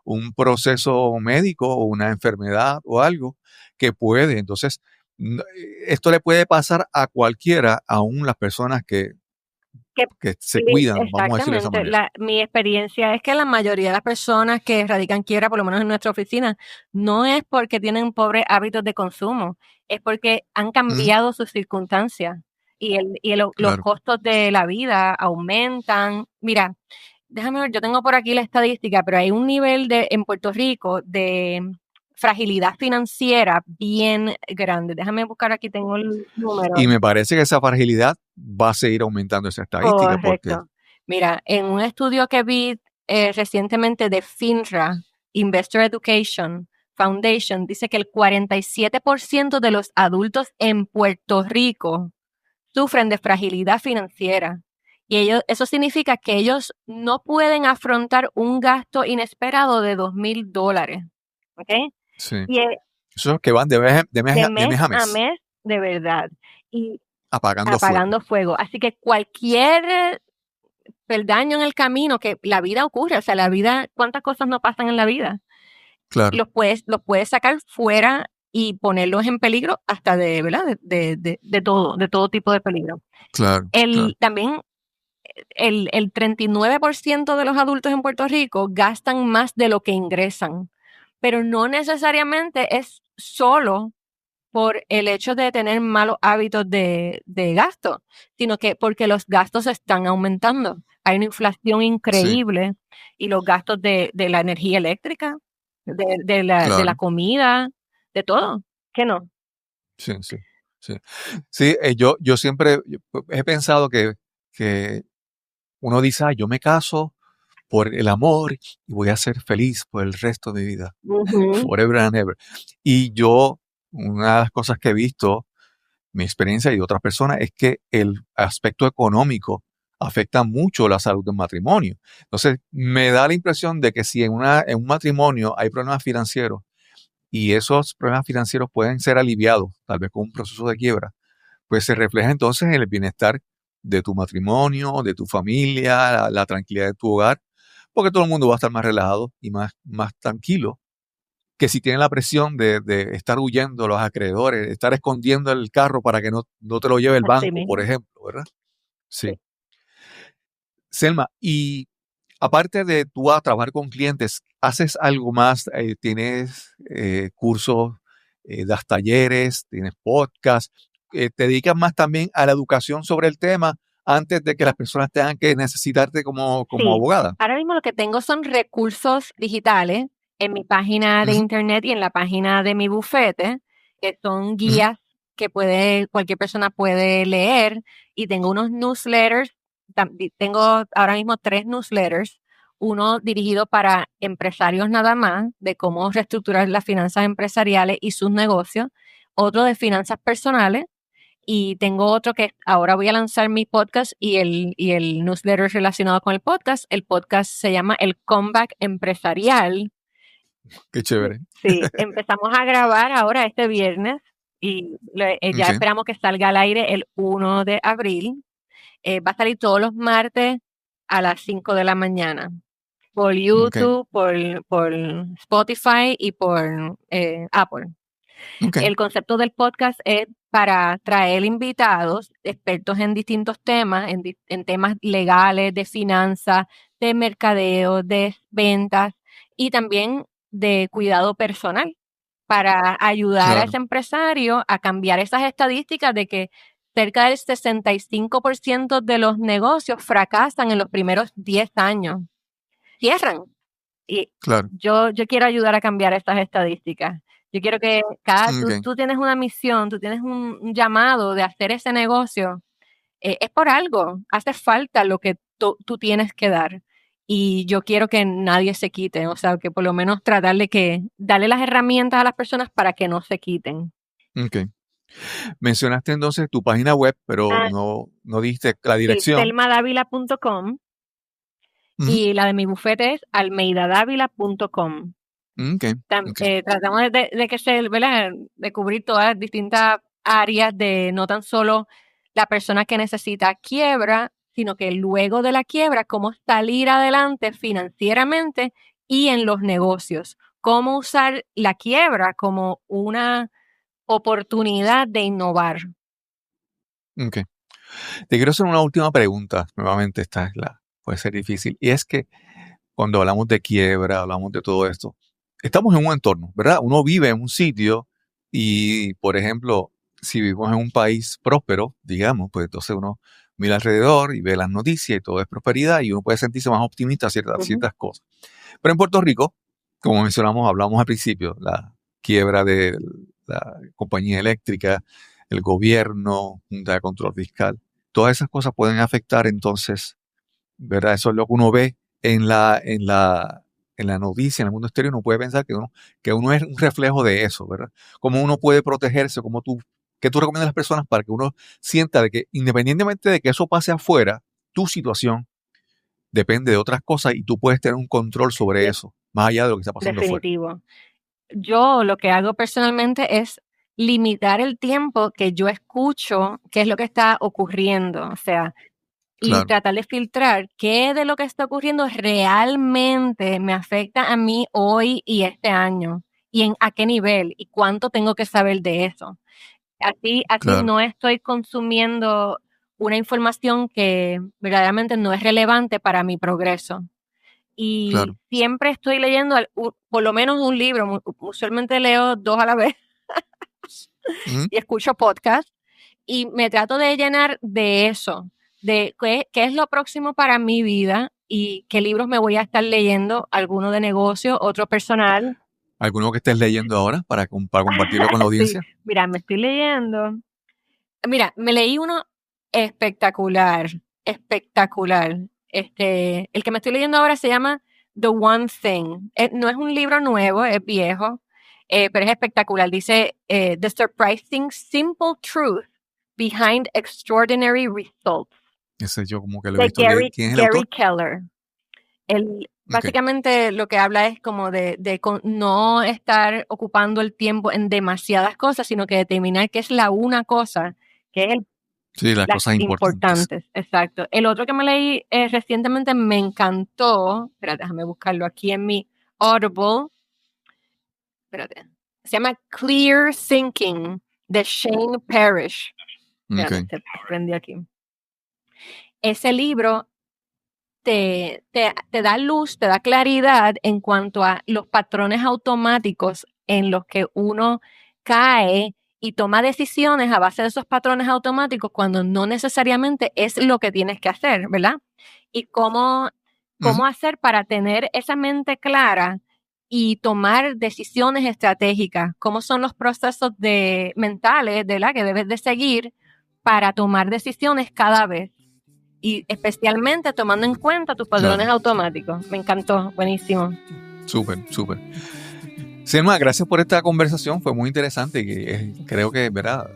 un proceso médico o una enfermedad o algo que puede, entonces, esto le puede pasar a cualquiera, aún las personas Que que se sí, cuidan, vamos a decirlo de esa exactamente. manera. Mi experiencia es que la mayoría de las personas que radican quiebra, por lo menos en nuestra oficina, no es porque tienen pobres hábitos de consumo, es porque han Ujú. cambiado sus circunstancias los Claro. costos de la vida aumentan. Mira, déjame ver, yo tengo por aquí la estadística, pero hay un nivel en Puerto Rico de fragilidad financiera bien grande. Déjame buscar aquí, tengo el número. Y me parece que esa fragilidad va a seguir aumentando esa estadística porque, Correcto. Mira, en un estudio que vi recientemente de FINRA, Investor Education Foundation, dice que el 47% de los adultos en Puerto Rico sufren de fragilidad financiera. Y eso significa que ellos no pueden afrontar un gasto inesperado de $2,000. ¿Ok? sí, Y esos que van de de mes mes a a mes, mes, de verdad. Y apagando fuego. apagando fuego. Así que cualquier peldaño en el camino, que la vida ocurre, o sea, la vida, ¿cuántas cosas no pasan en la vida? Claro, Los puedes sacar fuera y ponerlos en peligro hasta de, ¿verdad? De todo tipo de peligro. claro, claro. También el 39% de los adultos en Puerto Rico gastan más de lo que ingresan, pero no necesariamente es solo por el hecho de tener malos hábitos de gasto, sino que porque los gastos están aumentando. Hay una inflación Sí, increíble y los gastos de la energía eléctrica, de la claro. comida, de todo. ¿Qué no? Sí, sí, sí. Sí, yo siempre he pensado que uno dice, yo me caso por el amor y voy a ser feliz por el resto de mi vida, Ujú. forever and ever. Y yo, una de las cosas que he visto, mi experiencia y de otras personas, es que el aspecto económico afecta mucho la salud del matrimonio. Entonces, me da la impresión de que si en un matrimonio hay problemas financieros y esos problemas financieros pueden ser aliviados, tal vez con un proceso de quiebra, pues se refleja entonces en el bienestar de tu matrimonio, de tu familia, la tranquilidad de tu hogar, porque todo el mundo va a estar más relajado y más tranquilo que si tiene la presión de estar huyendo a los acreedores, de estar escondiendo el carro para que no te lo lleve el Así banco, por mismo. ejemplo, ¿verdad? Sí. Sí. Selma, y aparte de tú a trabajar con clientes, ¿haces algo más? ¿Tienes cursos, das talleres, tienes podcast? ¿Te dedicas más también a la educación sobre el tema antes de que las personas tengan que necesitarte como Sí. abogada. Ahora mismo lo que tengo son recursos digitales en mi página de Ujú, internet y en la página de mi bufete, que son ujú, guías que cualquier persona puede leer, y tengo unos newsletters. Tengo ahora mismo 3 newsletters, uno dirigido para empresarios nada más, de cómo reestructurar las finanzas empresariales y sus negocios, otro de finanzas personales, y tengo otro que ahora voy a lanzar mi podcast y el newsletter relacionado con el podcast. El podcast se llama El Comeback Empresarial. qué chévere. Sí, empezamos a grabar ahora este viernes y ya Okay, esperamos que salga al aire el 1 de abril. Va a salir todos los martes a las 5 de la mañana por okay, YouTube, por Spotify y por Apple. okay, El concepto del podcast es para traer invitados, expertos en distintos temas, en temas legales, de finanzas, de mercadeo, de ventas y también de cuidado personal, para ayudar a claro. ese empresario a cambiar esas estadísticas de que cerca del 65% de los negocios fracasan en los primeros 10 años. Cierran. Y Claro. yo quiero ayudar a cambiar estas estadísticas. Yo quiero que Okay. tú tienes una misión, tú tienes un llamado de hacer ese negocio, es por algo, hace falta lo que tú tienes que dar. Y yo quiero que nadie se quite, o sea, que por lo menos tratar de darle las herramientas a las personas para que no se quiten. Okay. Mencionaste entonces tu página web, pero Ah, no diste la sí, dirección. selmadavila.com, Ujú, y la de mi bufete es almeidadavila.com. okay, okay, Tratamos de que ¿verdad? De cubrir todas las distintas áreas de no tan solo la persona que necesita quiebra, sino que luego de la quiebra, cómo salir adelante financieramente y en los negocios. Cómo usar la quiebra como una oportunidad de innovar. okay. Te quiero hacer una última pregunta. Nuevamente, puede ser difícil. Y es que cuando hablamos de quiebra, hablamos de todo esto, estamos en un entorno, ¿verdad? Uno vive en un sitio y, por ejemplo, si vivimos en un país próspero, digamos, pues entonces uno mira alrededor y ve las noticias y todo es prosperidad y uno puede sentirse más optimista a ciertas cosas. Pero en Puerto Rico, como mencionamos, hablamos al principio, la quiebra de la compañía eléctrica, el gobierno, Junta de Control Fiscal, todas esas cosas pueden afectar entonces, ¿verdad? Eso es lo que uno ve en la noticia, en el mundo exterior. Uno puede pensar que uno es un reflejo de eso, ¿verdad? Cómo uno puede protegerse, qué tú recomiendas a las personas para que uno sienta de que independientemente de que eso pase afuera, tu situación depende de otras cosas y tú puedes tener un control sobre De- eso, más allá de lo que está pasando afuera. Definitivo. Yo lo que hago personalmente es limitar el tiempo que yo escucho qué es lo que está ocurriendo. O sea, y Claro, tratar de filtrar qué de lo que está ocurriendo realmente me afecta a mí hoy y este año, y a qué nivel y cuánto tengo que saber de eso. Así claro, no estoy consumiendo una información que verdaderamente no es relevante para mi progreso. Y claro. siempre estoy leyendo por lo menos un libro. Usualmente leo 2 a la vez Ujú. y escucho podcast, y me trato de llenar de eso, de qué es lo próximo para mi vida y qué libros me voy a estar leyendo, alguno de negocio, otro personal. ¿Alguno que estés leyendo ahora para compartirlo con la Sí, audiencia? mira, me estoy leyendo. Mira, me leí uno espectacular, espectacular. El que me estoy leyendo ahora se llama The One Thing. No es un libro nuevo, es viejo, pero es espectacular. Dice The Surprising Simple Truth Behind Extraordinary Results, Ese yo como que lo he de visto leer. ¿Quién es el Gary autor? Keller. Ok, Básicamente lo que habla es como de no estar ocupando el tiempo en demasiadas cosas, sino que determinar qué es la una cosa, que es sí, las las cosas importantes. importantes. Exacto. El otro que me leí recientemente me encantó. Espérate, déjame buscarlo aquí en mi Audible. Espérate. Se llama Clear Thinking, de Shane Parrish. Espérate, Ok, se prendió aquí. Ese libro te da luz, te da claridad en cuanto a los patrones automáticos en los que uno cae y toma decisiones a base de esos patrones automáticos cuando no necesariamente es lo que tienes que hacer, ¿verdad? Y cómo hacer para tener esa mente clara y tomar decisiones estratégicas, cómo son los procesos mentales, ¿verdad?, que debes de seguir para tomar decisiones cada vez. Y especialmente tomando en cuenta tus patrones automáticos. Me encantó, buenísimo. Súper. Selma, gracias por esta conversación, fue muy interesante y creo que, ¿verdad?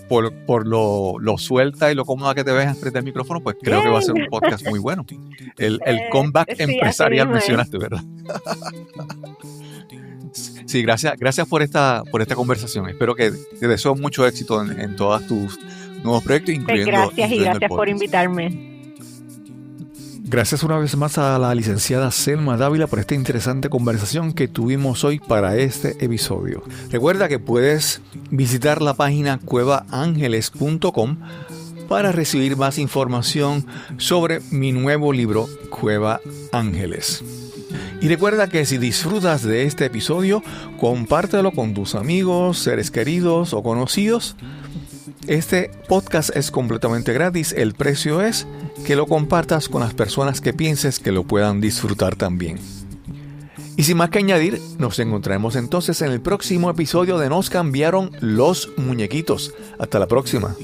Por lo suelta y lo cómoda que te ves frente al micrófono, pues creo que va a ser un podcast muy bueno. El comeback empresarial mencionaste, ¿verdad? Sí, gracias por esta conversación. Espero que te deseo mucho éxito en todos tus nuevos proyectos, incluyendo gracias y gracias por invitarme. Gracias una vez más a la licenciada Selma Dávila por esta interesante conversación que tuvimos hoy para este episodio. Recuerda que puedes visitar la página cuevaangeles.com para recibir más información sobre mi nuevo libro Cueva Ángeles. Y recuerda que si disfrutas de este episodio, compártelo con tus amigos, seres queridos o conocidos. Este podcast es completamente gratis. El precio es que lo compartas con las personas que pienses que lo puedan disfrutar también. Y sin más que añadir, nos encontraremos entonces en el próximo episodio de Nos cambiaron los muñequitos. Hasta la próxima.